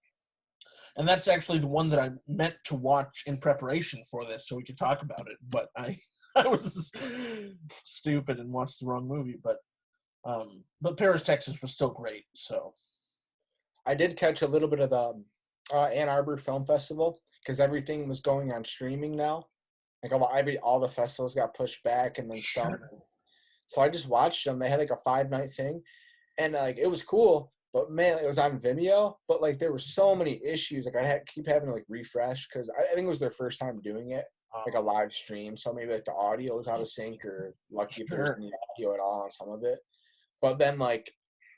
and that's actually the one that I meant to watch in preparation for this, so we could talk about it. But I, I was stupid and watched the wrong movie. But Paris, Texas was still great. So I did catch a little bit of the Ann Arbor Film Festival because everything was going on streaming now. Like all the festivals got pushed back, and then some. sure, So I just watched them. They had like a 5-night thing, and like it was cool. But man, it was on Vimeo. But like there were so many issues. Like keep having to like refresh because I think it was their first time doing it, like a live stream. So maybe like the audio was out of sync, or lucky if there was sure, any audio at all on some of it. But then like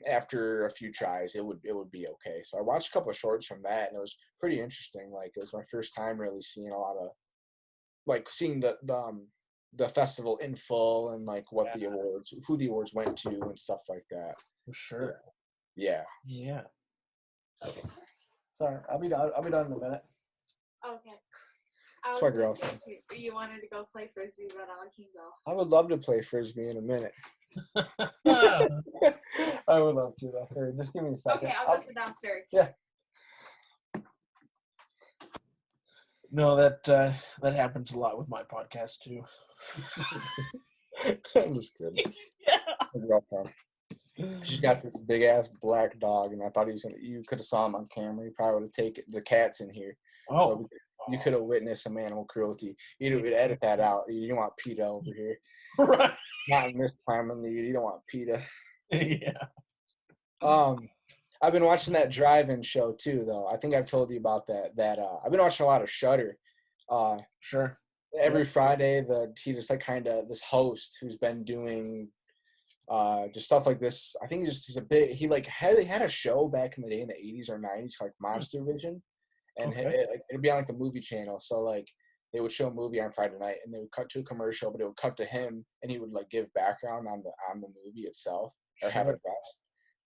after a few tries, it would be okay. So I watched a couple of shorts from that, and it was pretty interesting. Like it was my first time really seeing a lot of like seeing the festival in full and like yeah, who the awards went to and stuff like that. for sure, Yeah. yeah. Sorry, I'll be done. I'll be done in a minute. Okay. It's my girlfriend. You wanted to go play frisbee, but I can go. I would love to play frisbee in a minute. I would love to. Though. Just give me a second. Okay, I'll go sit downstairs. Yeah. No, that happens a lot with my podcast too. I'm just kidding. Yeah. My girlfriend. She's got this big ass black dog, and I thought you could have saw him on camera. You probably would have taken the cat's in here. Oh, So you could have witnessed some animal cruelty. You would edit that out. You don't want PETA over here. right. Not in this time of need. You don't want PETA. Yeah. I've been watching that drive-in show too, though. I think I've told you about that. I've been watching a lot of Shudder. Sure. Every Friday, he just like kind of this host who's been doing just stuff like this. I think he had a show back in the day in the 80s or 90s called Monster Vision, and it'd be on like the movie channel. So like they would show a movie on Friday night, and they would cut to a commercial, but it would cut to him, and he would like give background on the movie itself or have it best.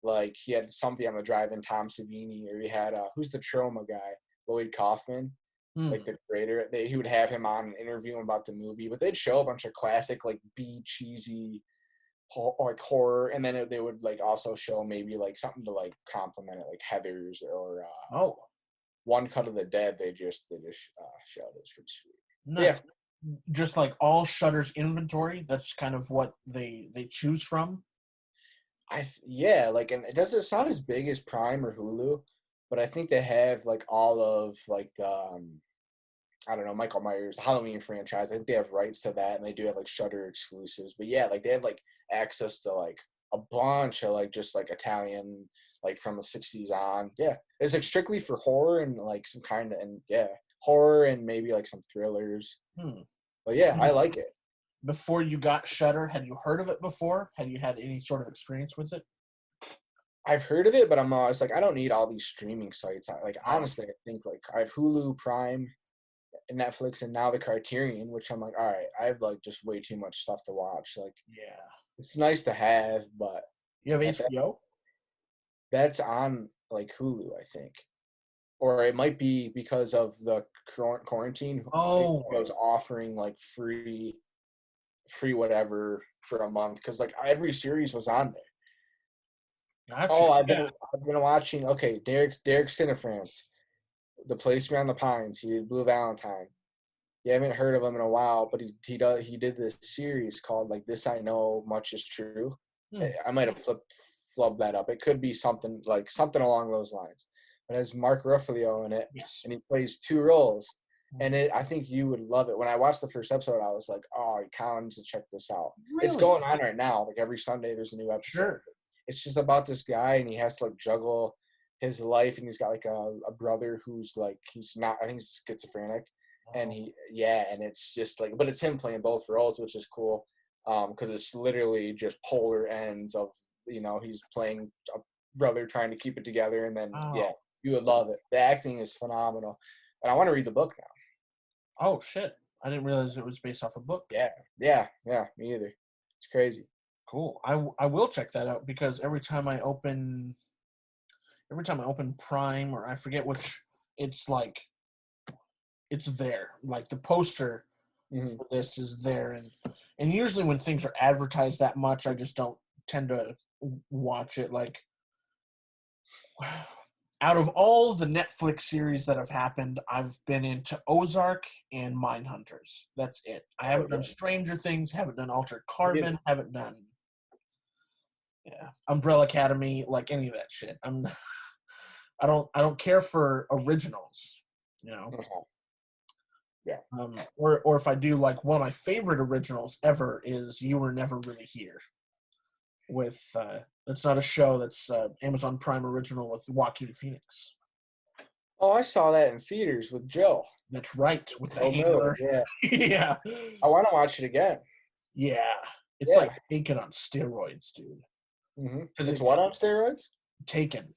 Like he had somebody on the drive-in, Tom Savini, or he had who's the Troma guy, Lloyd Kaufman, like the creator. He would have him on and interview him about the movie, but they'd show a bunch of classic like B cheesy like horror, and then they would like also show maybe like something to like complement it, like Heathers or One Cut of the Dead. They just showed. It was pretty sweet. Nice. Yeah, just like all Shudder's inventory. That's kind of what they choose from. And it's not as big as Prime or Hulu, but I think they have like all of like the I don't know, Michael Myers, the Halloween franchise. I think they have rights to that, and they do have like Shudder exclusives. But yeah, like they have like access to like a bunch of like just like Italian, like from the 60s on. Yeah, it's like strictly for horror and like some kind of horror and maybe like some thrillers. But yeah, I like it. Before you got Shudder, had you heard of it before? Had you had any sort of experience with it? I've heard of it, but I'm always like, I don't need all these streaming sites. Honestly, I think like I have Hulu, Prime, and Netflix, and now the Criterion, which I'm like, all right, I have like just way too much stuff to watch. Like, yeah, it's nice to have, but you have HBO? That's on like Hulu, I think, or it might be because of the quarantine. Oh, I was offering like free whatever for a month because like every series was on there. Gotcha. Oh, I've been watching. Okay, Derek Cinefrance, The Place Beyond the Pines. He did Blue Valentine. You haven't heard of him in a while, but he did this series called like This I Know Much Is True. I might have flubbed that up. It could be something along those lines. But it has Mark Ruffalo in it, and he plays two roles. And I think you would love it. When I watched the first episode, I was like, "Oh, Colin needs to check this out." Really? It's going on right now. Like every Sunday, there's a new episode. Sure. It's just about this guy, and he has to like juggle his life, and he's got like a brother who's like he's not. I think he's schizophrenic, and and it's just like, but it's him playing both roles, which is cool, because it's literally just polar ends of, he's playing a brother trying to keep it together, and then you would love it. The acting is phenomenal, and I want to read the book now. Oh shit! I didn't realize it was based off a book. Yeah, me either. It's crazy. Cool. I will check that out, because every time I open Prime, or I forget which, it's like, it's there. Like the poster for this is there, and usually when things are advertised that much, I just don't tend to watch it. Like, out of all the Netflix series that have happened, I've been into Ozark and Mindhunters. That's it. I haven't done Stranger Things, haven't done Altered Carbon, haven't done Umbrella Academy, like any of that shit. I don't care for originals, Yeah. Or if I do, like, one of my favorite originals ever is You Were Never Really Here. With it's not a show, that's Amazon Prime original with Joaquin Phoenix. Oh, I saw that in theaters with Joe. That's right, with the handler. Yeah. Yeah. I want to watch it again. Yeah. It's like Taken on steroids, dude. It's what on steroids? Taken.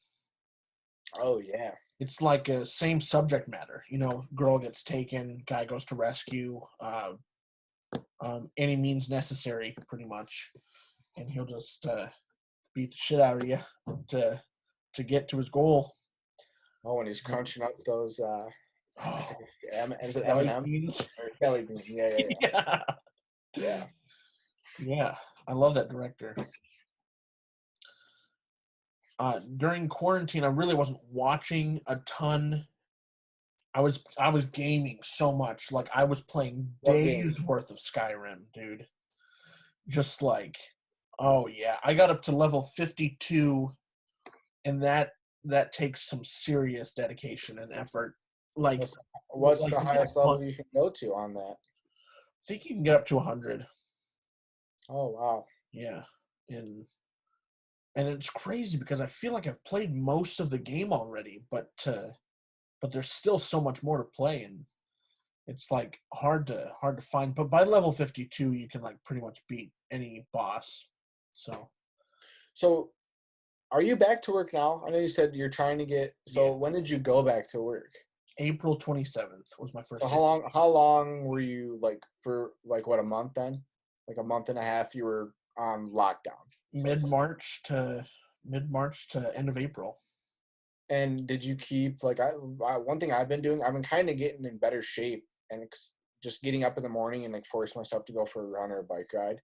Oh, yeah. It's like a same subject matter. Girl gets taken, guy goes to rescue, any means necessary, pretty much. And he'll just beat the shit out of you to get to his goal. Oh, when he's crunching up those, is it Jelly M&M? beans? Or jelly beans, yeah. Yeah, I love that director. During quarantine, I really wasn't watching a ton. I was gaming so much. Like, I was playing days worth of Skyrim, dude. Just like, oh yeah, I got up to level 52, and that takes some serious dedication and effort. Like, what's the highest level you can go to on that? I think you can get up to 100. Oh wow. Yeah, and it's crazy because I feel like I've played most of the game already, but there's still so much more to play, and it's like hard to find. But by level 52, you can like pretty much beat any boss. So are you back to work now? I know you said you're trying to get. So when did you go back to work? April 27th was my first. So how long were you, like, for like what, a month then? Like a month and a half you were on lockdown. Mid-March to end of April. And did you keep, like, one thing I've been doing, I've been kind of getting in better shape and just getting up in the morning and like force myself to go for a run or a bike ride.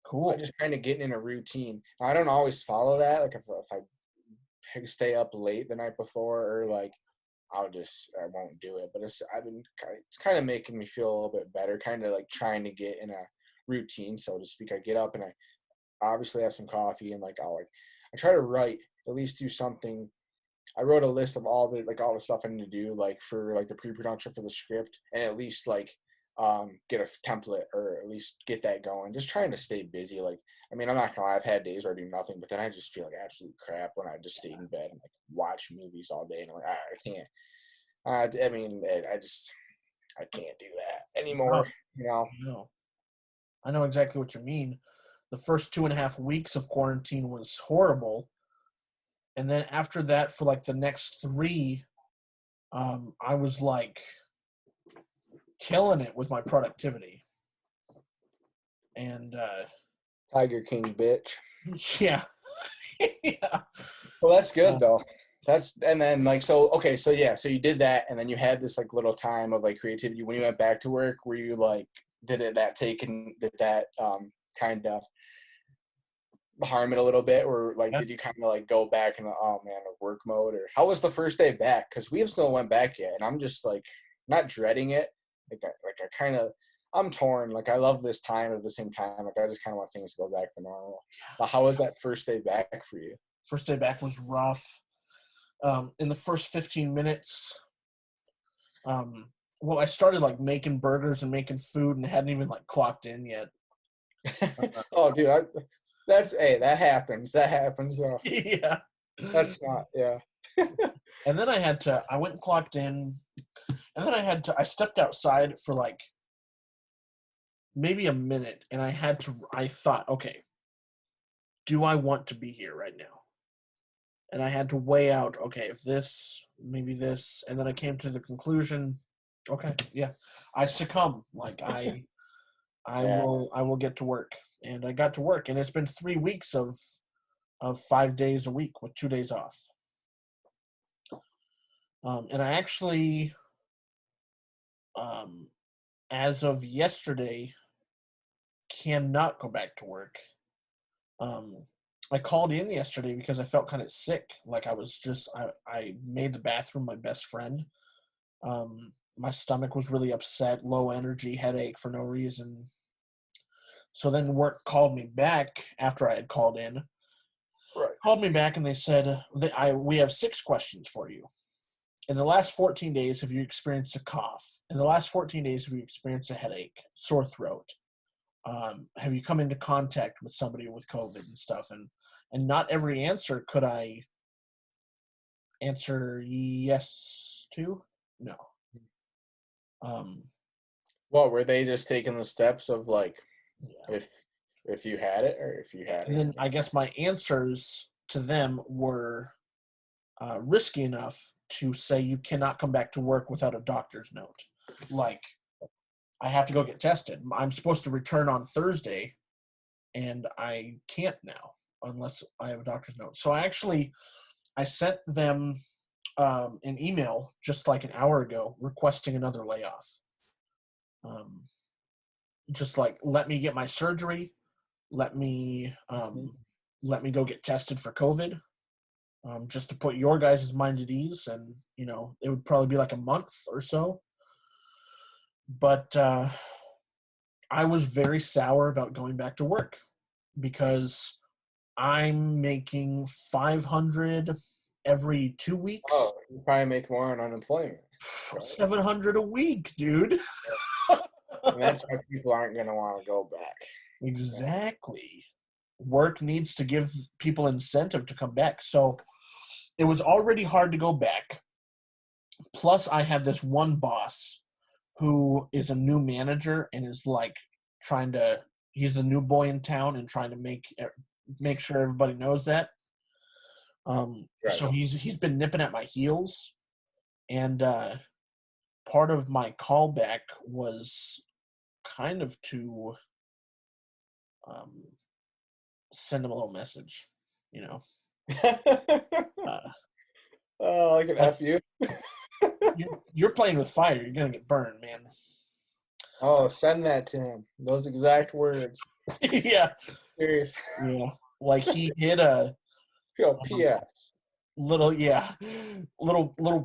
Cool. I'm just kind of getting in a routine. I don't always follow that. Like if I stay up late the night before, or like I won't do it. But it's kind of making me feel a little bit better. Kind of like trying to get in a routine, so to speak. I get up and I obviously have some coffee, and like I try to write, at least do something. I wrote a list of all the stuff I need to do, like for like the pre-production for the script, and at least like get a template, or at least get that going. Just trying to stay busy. Like, I mean, I'm not gonna lie, I've had days where I do nothing, but then I just feel like absolute crap when I just stay in bed and like watch movies all day, and I'm like, I can't. I mean, I can't do that anymore. No. I know exactly what you mean. The first 2.5 weeks of quarantine was horrible. And then after that, for like the next 3, I was like killing it with my productivity. And Tiger King, bitch. Yeah. Yeah. Well, that's good though. And then like, so you did that, and then you had this like little time of like creativity. When you went back to work, were you like, did that kind of harm it a little bit, or like did you kind of like go back and work mode? Or how was the first day back? Because we have still went back yet, and I'm just like not dreading it. I'm torn. Like, I love this time, at the same time, like I just kind of want things to go back to normal. But how was that first day back for you? First day back was rough. In the first 15 minutes, I started like making burgers and making food, and hadn't even like clocked in yet. Oh, dude, that happens. That happens though. Yeah. That's not, yeah. And then I went and clocked in, And then I stepped outside for like maybe a minute, and I thought, okay, do I want to be here right now? And I had to weigh out, okay, if this, maybe this, and then I came to the conclusion, okay, yeah, I succumb. Like I Yeah. will get to work. And I got to work, and it's been 3 weeks of 5 days a week with 2 days off. And I actually, as of yesterday, cannot go back to work. I called in yesterday because I felt kind of sick. Like I made the bathroom my best friend. My stomach was really upset, low energy, headache for no reason. So then work called me back after I had called in. Right. Called me back and they said, we have 6 questions for you. In the last 14 days, have you experienced a cough? In the last 14 days, have you experienced a headache, sore throat? Have you come into contact with somebody with COVID and stuff? And not every answer could I answer yes to. No. What were they just taking the steps of like Yeah. if you had it or if you had And it? then I guess my answers to them were risky enough to say you cannot come back to work without a doctor's note. Like, I have to go get tested. I'm supposed to return on Thursday, and I can't now unless I have a doctor's note. So I sent them an email just like an hour ago requesting another layoff. Just like, let me get my surgery, let me go get tested for COVID, just to put your guys' mind at ease. And it would probably be like a month or so. But I was very sour about going back to work because I'm making $500 every 2 weeks. Oh, you probably make more on unemployment. $700 a week, dude. And that's why people aren't going to want to go back. Exactly. Work needs to give people incentive to come back. So it was already hard to go back. Plus, I had this one boss who is a new manager and is like he's the new boy in town and trying to make sure everybody knows that. Right. So he's been nipping at my heels, and part of my callback was kind of to send him a little message, Like an F you. You're playing with fire. You're gonna get burned, man. Oh, send that to him. Those exact words. Yeah. Serious. Yeah. Like he hit a P.S. little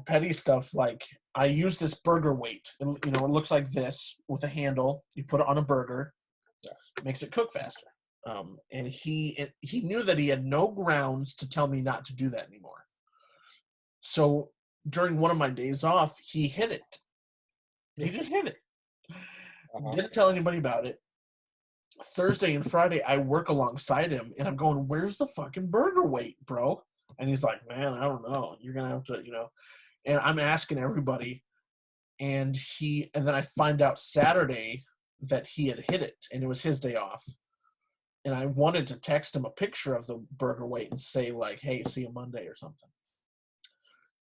petty stuff. Like, I use this burger weight, and it looks like this with a handle. You put it on a burger, makes it cook faster. And he knew that he had no grounds to tell me not to do that anymore. So during one of my days off, he hit it. He just hit it. Didn't tell anybody about it. Thursday and Friday, I work alongside him, and I'm going, "Where's the fucking burger weight, bro?" And he's like, "Man, I don't know. You're gonna have to, And I'm asking everybody, and then I find out Saturday that he had hit it, and it was his day off. And I wanted to text him a picture of the burger weight and say, like, "Hey, see you Monday," or something.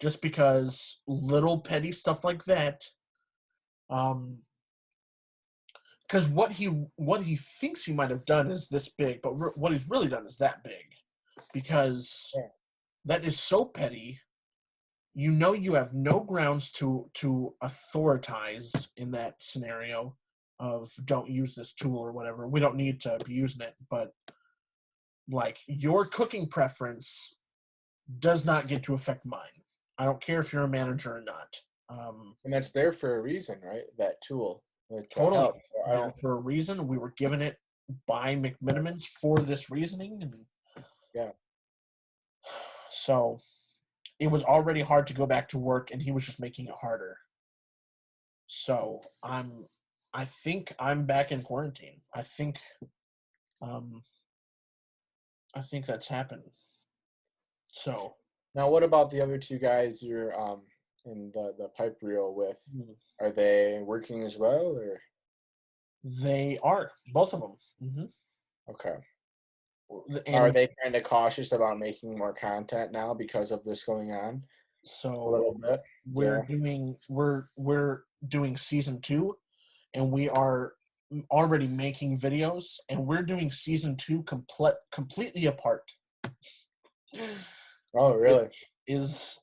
Just because little petty stuff like that. Because what he thinks he might have done is this big, but what he's really done is that big. Because that is so petty. You have no grounds to authorize in that scenario of don't use this tool or whatever. We don't need to be using it, but like, your cooking preference does not get to affect mine. I don't care if you're a manager or not. And that's there for a reason, right? That tool. Totally. Help. For a reason. We were given it by McMinimans for this reasoning. And yeah. So it was already hard to go back to work, and he was just making it harder. So I think I'm back in quarantine. I think that's happened. So now, what about the other 2 guys you're and the pipe reel with, Mhm. are they working as well, or They are, both of them. okay? Are And they kind of cautious about making more content now because of this going on a so little bit? Yeah. we're doing season 2, and we are already making videos, and we're doing season 2 completely apart. Oh, Which really? is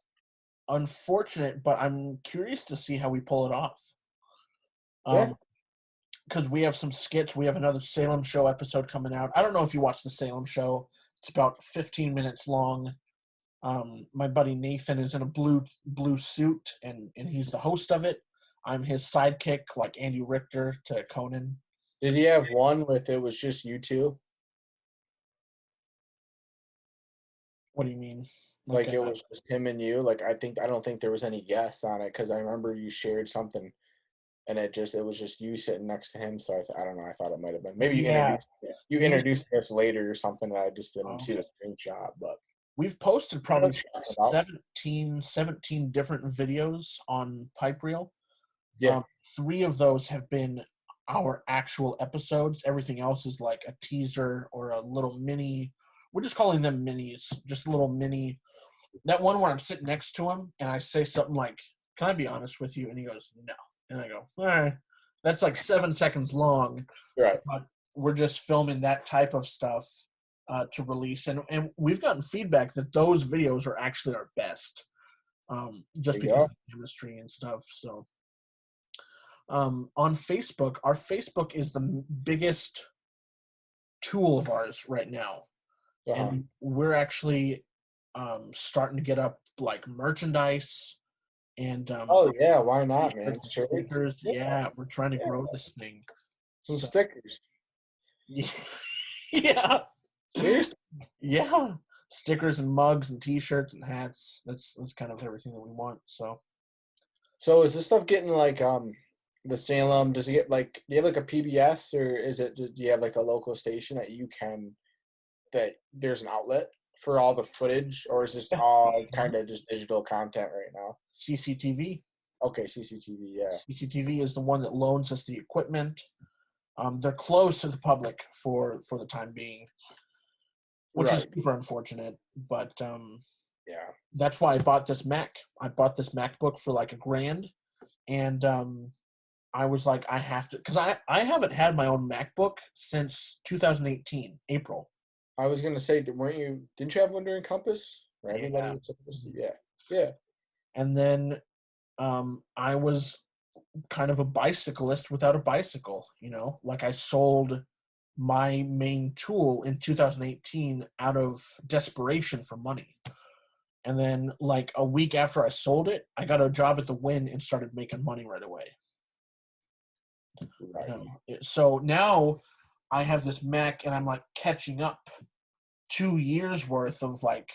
unfortunate, but I'm curious to see how we pull it off. Yeah. Because we have some skits. We have another Salem Show episode coming out. I don't know if you watch the Salem Show. It's about 15 minutes long. My buddy Nathan is in a blue suit, and he's the host of it. I'm his sidekick, like Andy Richter to Conan. Did he have one with it was just you two? What do you mean? Like it was just him and you? Like I don't think there was any guests on it because I remember you shared something and it was just you sitting next to him. So I don't know. I thought it might have been maybe Yeah, you we introduced us later or something. And I just didn't see okay. the screenshot, but We've posted I know probably what you're talking about. 17 different videos on Pipe Reel. Yeah. 3 of those have been our actual episodes. Everything else is like a teaser or a little mini. We're just calling them minis, just a little mini. That one where I'm sitting next to him and I say something like, "Can I be honest with you?" And he goes, "No." And I go, "All right." That's like 7 seconds long, Right. but we're just filming that type of stuff to release. And we've gotten feedback that those videos are actually our best, just There you because of go. the chemistry and stuff. So on Facebook, our Facebook is the biggest tool of ours right now. Uh-huh. And we're actually starting to get up like merchandise and Oh yeah, why not, man? t-shirts and Shirts. stickers. Yeah, Yeah, we're trying to yeah. grow this thing. Some So stickers. yeah, Seriously. yeah, stickers and mugs and t-shirts and hats. That's kind of everything that we want. So So is this stuff getting like the Salem? Does it get like do you have like a PBS or is it do you have like a local station that you can that there's an outlet for all the footage or is this yeah, all kind of just digital content right now? CCTV. Okay, CCTV, yeah. CCTV is the one that loans us the equipment. They're closed to the public for the time being, which is Right. super unfortunate. But Yeah. that's why I bought this Mac. I bought this MacBook for like $1,000, and I was like, I have to, because I haven't had my own MacBook since 2018 April. I was gonna say, didn't you have one during Compass? Or everybody Yeah, was supposed to, yeah. Yeah. and then I was kind of a bicyclist without a bicycle. Like I sold my main tool in 2018 out of desperation for money. And then, like a week after I sold it, I got a job at the Win and started making money right away. Right. So now I have this Mac, and I'm like catching up 2 years worth of like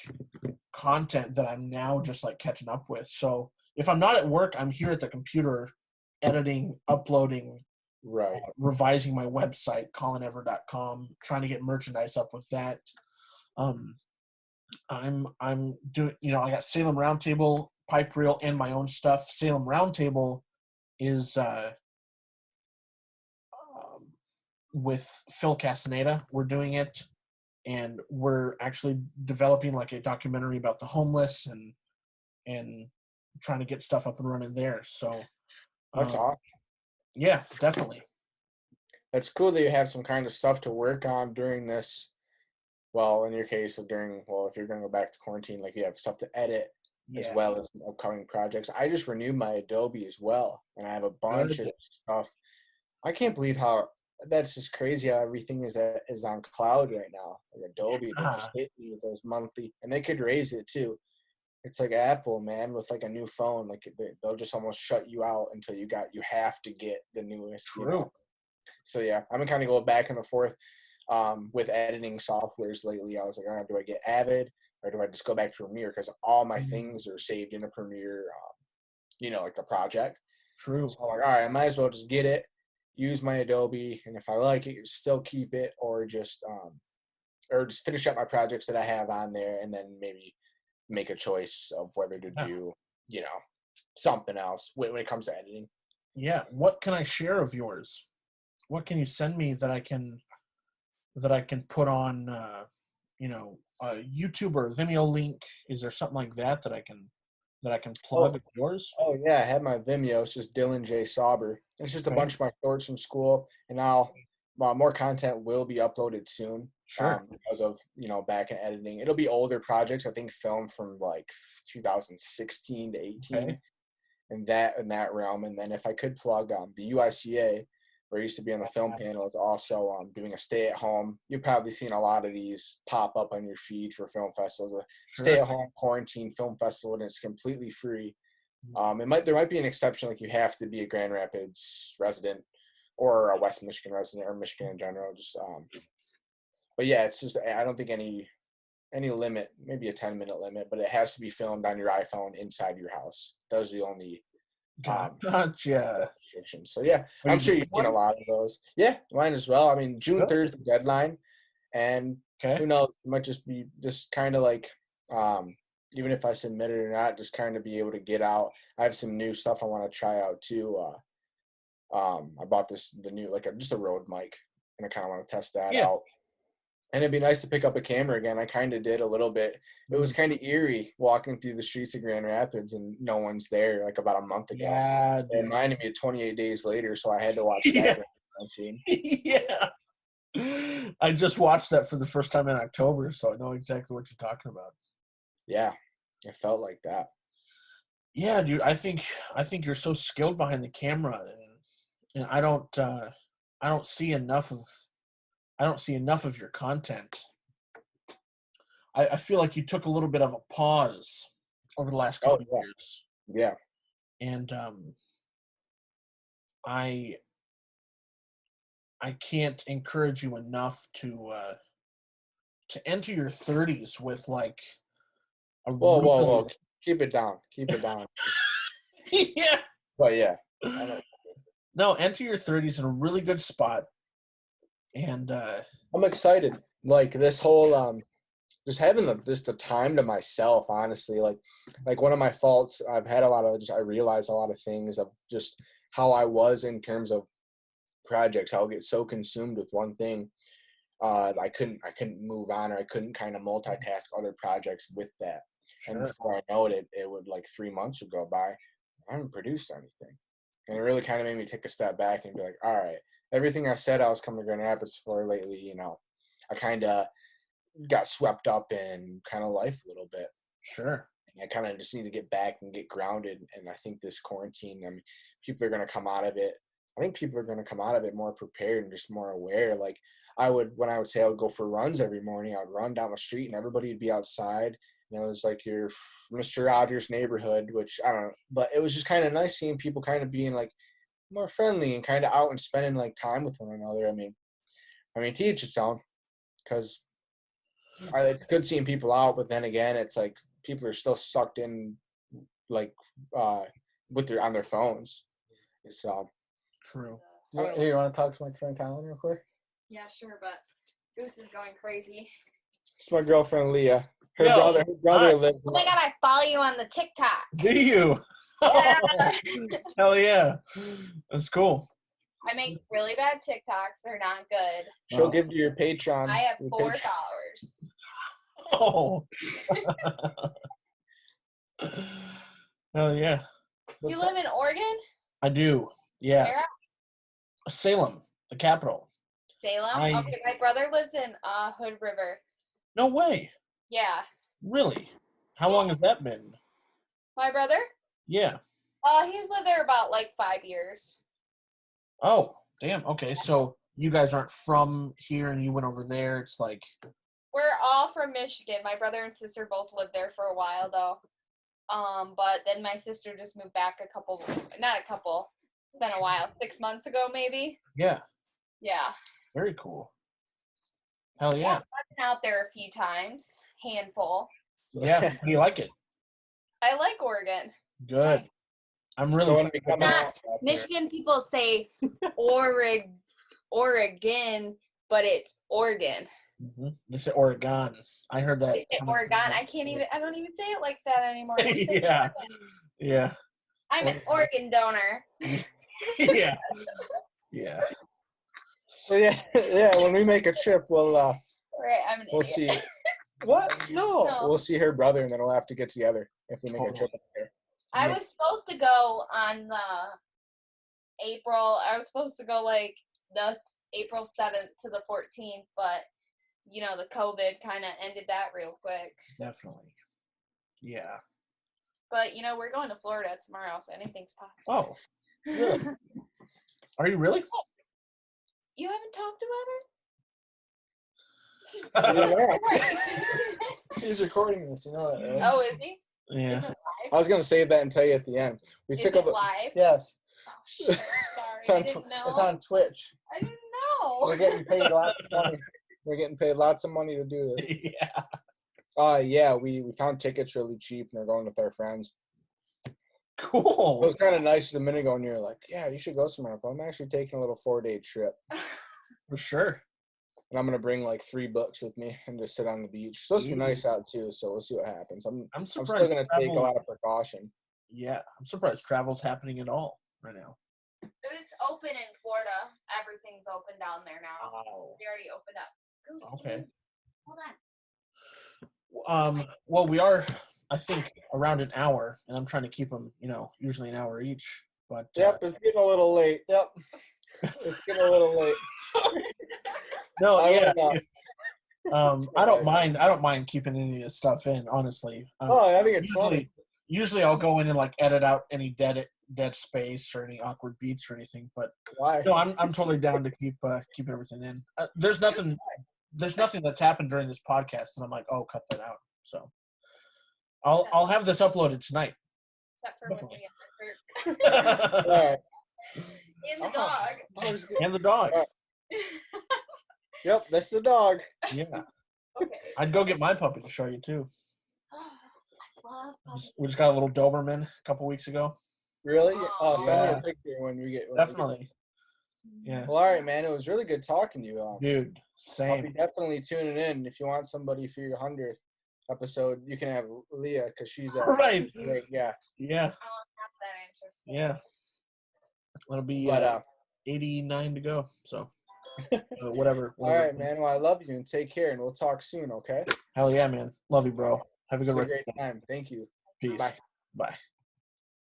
content that I'm now just like catching up with. So if I'm not at work, I'm here at the computer editing, uploading, Right. revising my website, ColinEver.com, trying to get merchandise up with that. Um, I'm doing, I got Salem Roundtable, Pipe Reel, and my own stuff. Salem Roundtable is with Phil Castaneda. We're doing it, and we're actually developing like a documentary about the homeless and trying to get stuff up and running there. So, That's awesome. yeah, definitely. It's cool that you have some kind of stuff to work on during this. Well, in your case, if you're going to go back to quarantine, like you have stuff to edit as Yeah, well as upcoming projects. I just renewed my Adobe as well, and I have a bunch of good. stuff. I can't believe how that's just crazy how everything is on cloud right now. Like Adobe, they just Ah, hit you with those monthly, and they could raise it too. It's like Apple, man, with like a new phone. Like they'll just almost shut you out until you have to get the newest. true. So yeah, I've been kind of going back and forth with editing softwares lately. I was like, do I get Avid or do I just go back to Premiere? Because all my things are saved in a Premiere, like the project. True. So I'm like, all right, I might as well just get it, use my Adobe, and if I like it, still keep it, or just finish up my projects that I have on there, and then maybe make a choice of whether to Yeah. do, something else when it comes to editing. Yeah. What can I share of yours? What can you send me that I can put on, a YouTube or a Vimeo link? Is there something like that I can plug of yours? Oh yeah, I had my Vimeo. It's just Dylan J. Sauber. It's just a Okay. bunch of my shorts from school, and now more content will be uploaded soon. Sure. Because of back in editing, it'll be older projects. I think filmed from like 2016 to 18, Okay. and that realm. And then if I could plug the UICA, where I used to be on the film panel, is also doing a stay-at-home. You've probably seen a lot of these pop up on your feed for film festivals. A Sure. stay-at-home quarantine film festival, and it's completely free. There might be an exception, like you have to be a Grand Rapids resident or a West Michigan resident or Michigan in general. But yeah, it's just I don't think any limit, maybe a 10-minute limit, but it has to be filmed on your iPhone inside your house. Those are the only Gotcha. restrictions. So yeah, Are I'm you sure doing you've seen a one? lot of those. Yeah, mine as well. I mean, June Good. 3rd is the deadline, and Okay. who knows? It might just be kind of like even if I submit it or not, just kind of be able to get out. I have some new stuff I want to try out too. I bought the new just a Rode mic, and I kind of want to test that out. And it'd be nice to pick up a camera again. I kind of did a little bit. It was kind of eerie walking through the streets of Grand Rapids and no one's there, like about a month ago. Yeah, It dude. reminded me of 28 Days Later, so I had to watch that. Yeah. I just watched that for the first time in October, so I know exactly what you're talking about. Yeah, it felt like that. Yeah, dude. I think you're so skilled behind the camera, and I don't see enough of your content. I feel like you took a little bit of a pause over the last couple of years. Yeah. And I can't encourage you enough to enter your 30s with like a Whoa. Keep it down. Yeah. But yeah. No, enter your 30s in a really good spot. And I'm excited. Like this whole just having the time to myself, honestly. Like one of my faults, I've had I realized a lot of things of just how I was in terms of projects. I'll get so consumed with one thing. I couldn't move on, or I couldn't kind of multitask other projects with that. Sure. And before I know it, it would 3 months would go by. I haven't produced anything. And it really kind of made me take a step back and be like, all right, everything I said I was coming to Grand Rapids for lately, I kind of got swept up in kind of life a little bit. Sure. And I kind of just need to get back and get grounded. And I think this quarantine, I mean, people are going to come out of it. I think people are going to come out of it more prepared and just more aware. Like when I would say I would go for runs every morning, I would run down the street and everybody would be outside. And it was like your Mr. Rogers neighborhood, which I don't know, but it was just kind of nice seeing people kind of being more friendly and kind of out and spending time with one another. I mean, to each its own, because it's good seeing people out, but then again, it's like people are still sucked in, on their phones. It's true. Hey, you want to talk to my friend Colin real quick? Yeah, sure, but Goose is going crazy. It's my girlfriend Leah. Her Yo, brother lives. Oh my god, I follow you on the TikTok. Do you? Yeah. Hell yeah. That's cool. I make really bad TikToks. They're not good. She'll give you your Patreon. I have your 4 Patreon. followers. Oh. Hell yeah. You live in Oregon? I do. Yeah. Where at? Salem, the capital. Salem? Okay, my brother lives in Hood River. No way. Yeah. Really? How long has that been? My brother? Yeah. He's lived there about 5 years. Oh, damn. Okay, so you guys aren't from here and you went over there. It's like... We're all from Michigan. My brother and sister both lived there for a while, though. But then my sister just moved back it's been a while, 6 months ago, maybe. Yeah. Yeah. Very cool. Hell yeah. I've been out there a few times. Handful. Yeah. How do you like it? I like Oregon. Good. I'm really... So when we come out Michigan people say Oregon, but it's Oregon. Mm-hmm. They say Oregon. I heard that. They say Oregon. I don't even say it like that anymore. Yeah. Yeah. I'm an organ donor. Yeah. Yeah. So yeah. When we make a trip, we'll Right, I'm an we'll idiot. see. What? No. No. We'll see her brother, and then we'll have to get together if we make a Totally. trip up there. I Yeah. was supposed to go on April. I was supposed to go like the April 7th to the 14th, but the COVID kind of ended that real quick. Definitely. Yeah. But we're going to Florida tomorrow, so anything's possible. Oh. Really? Are you really? You haven't talked He's recording this, you know that, right? about it? Oh, is he? Yeah. Is it live? I was gonna save that and tell you at the end. We Is took it a live? yes. Oh, shit. Sorry, I didn't know. It's on Twitch. I didn't know. We're getting paid lots of money. We're getting paid lots of money to do this. Yeah. Yeah, we found tickets really cheap and they're going with our friends. It Cool. was kind of nice a minute ago and you're like, yeah, you should go somewhere. But I'm actually taking a little 4-day trip. For sure. And I'm going to bring like 3 books with me and just sit on the beach. It's supposed to be nice out too, so we'll see what happens. I'm surprised. still going to take a lot of precaution. Yeah. I'm surprised travel's happening at all right now. It's open in Florida. Everything's open down there now. Wow. They already opened up. Go Okay. see. Hold on. Well, we are, I think, around an hour, and I'm trying to keep them, usually an hour each. But Yep, it's getting a little late. Yep. It's getting a little late. No, yeah. I don't Right. mind keeping any of this stuff in, honestly. I think it's funny. Usually I'll go in and like edit out any dead space or any awkward beats or anything. But Why? no, I'm totally down to keep everything in. There's nothing that's happened during this podcast, and I'm like, oh, cut that out. So I'll have this uploaded tonight. Except for when we get All right. in the dog. And the dog. Yep, that's the dog. Yeah, Okay. I'd go get my puppy to show you too. I love puppies. We just got a little Doberman a couple weeks ago. Really? Oh, send me Yeah. a picture when we get. Definitely. Yeah. Well, all right, man. It was really good talking to you. Dude, I'll be same. definitely tuning in. If you want somebody for your 100th episode, you can have Leah because she's a Right. great guest. Yeah. I don't have that interest. Yeah. It'll be But 89 to go. So whatever. all right, man. Well, I love you and take care, and we'll talk soon. Okay. Hell yeah, man. Love you, bro. Have a It's good a rest. great time. Thank you. Peace. Bye. Bye.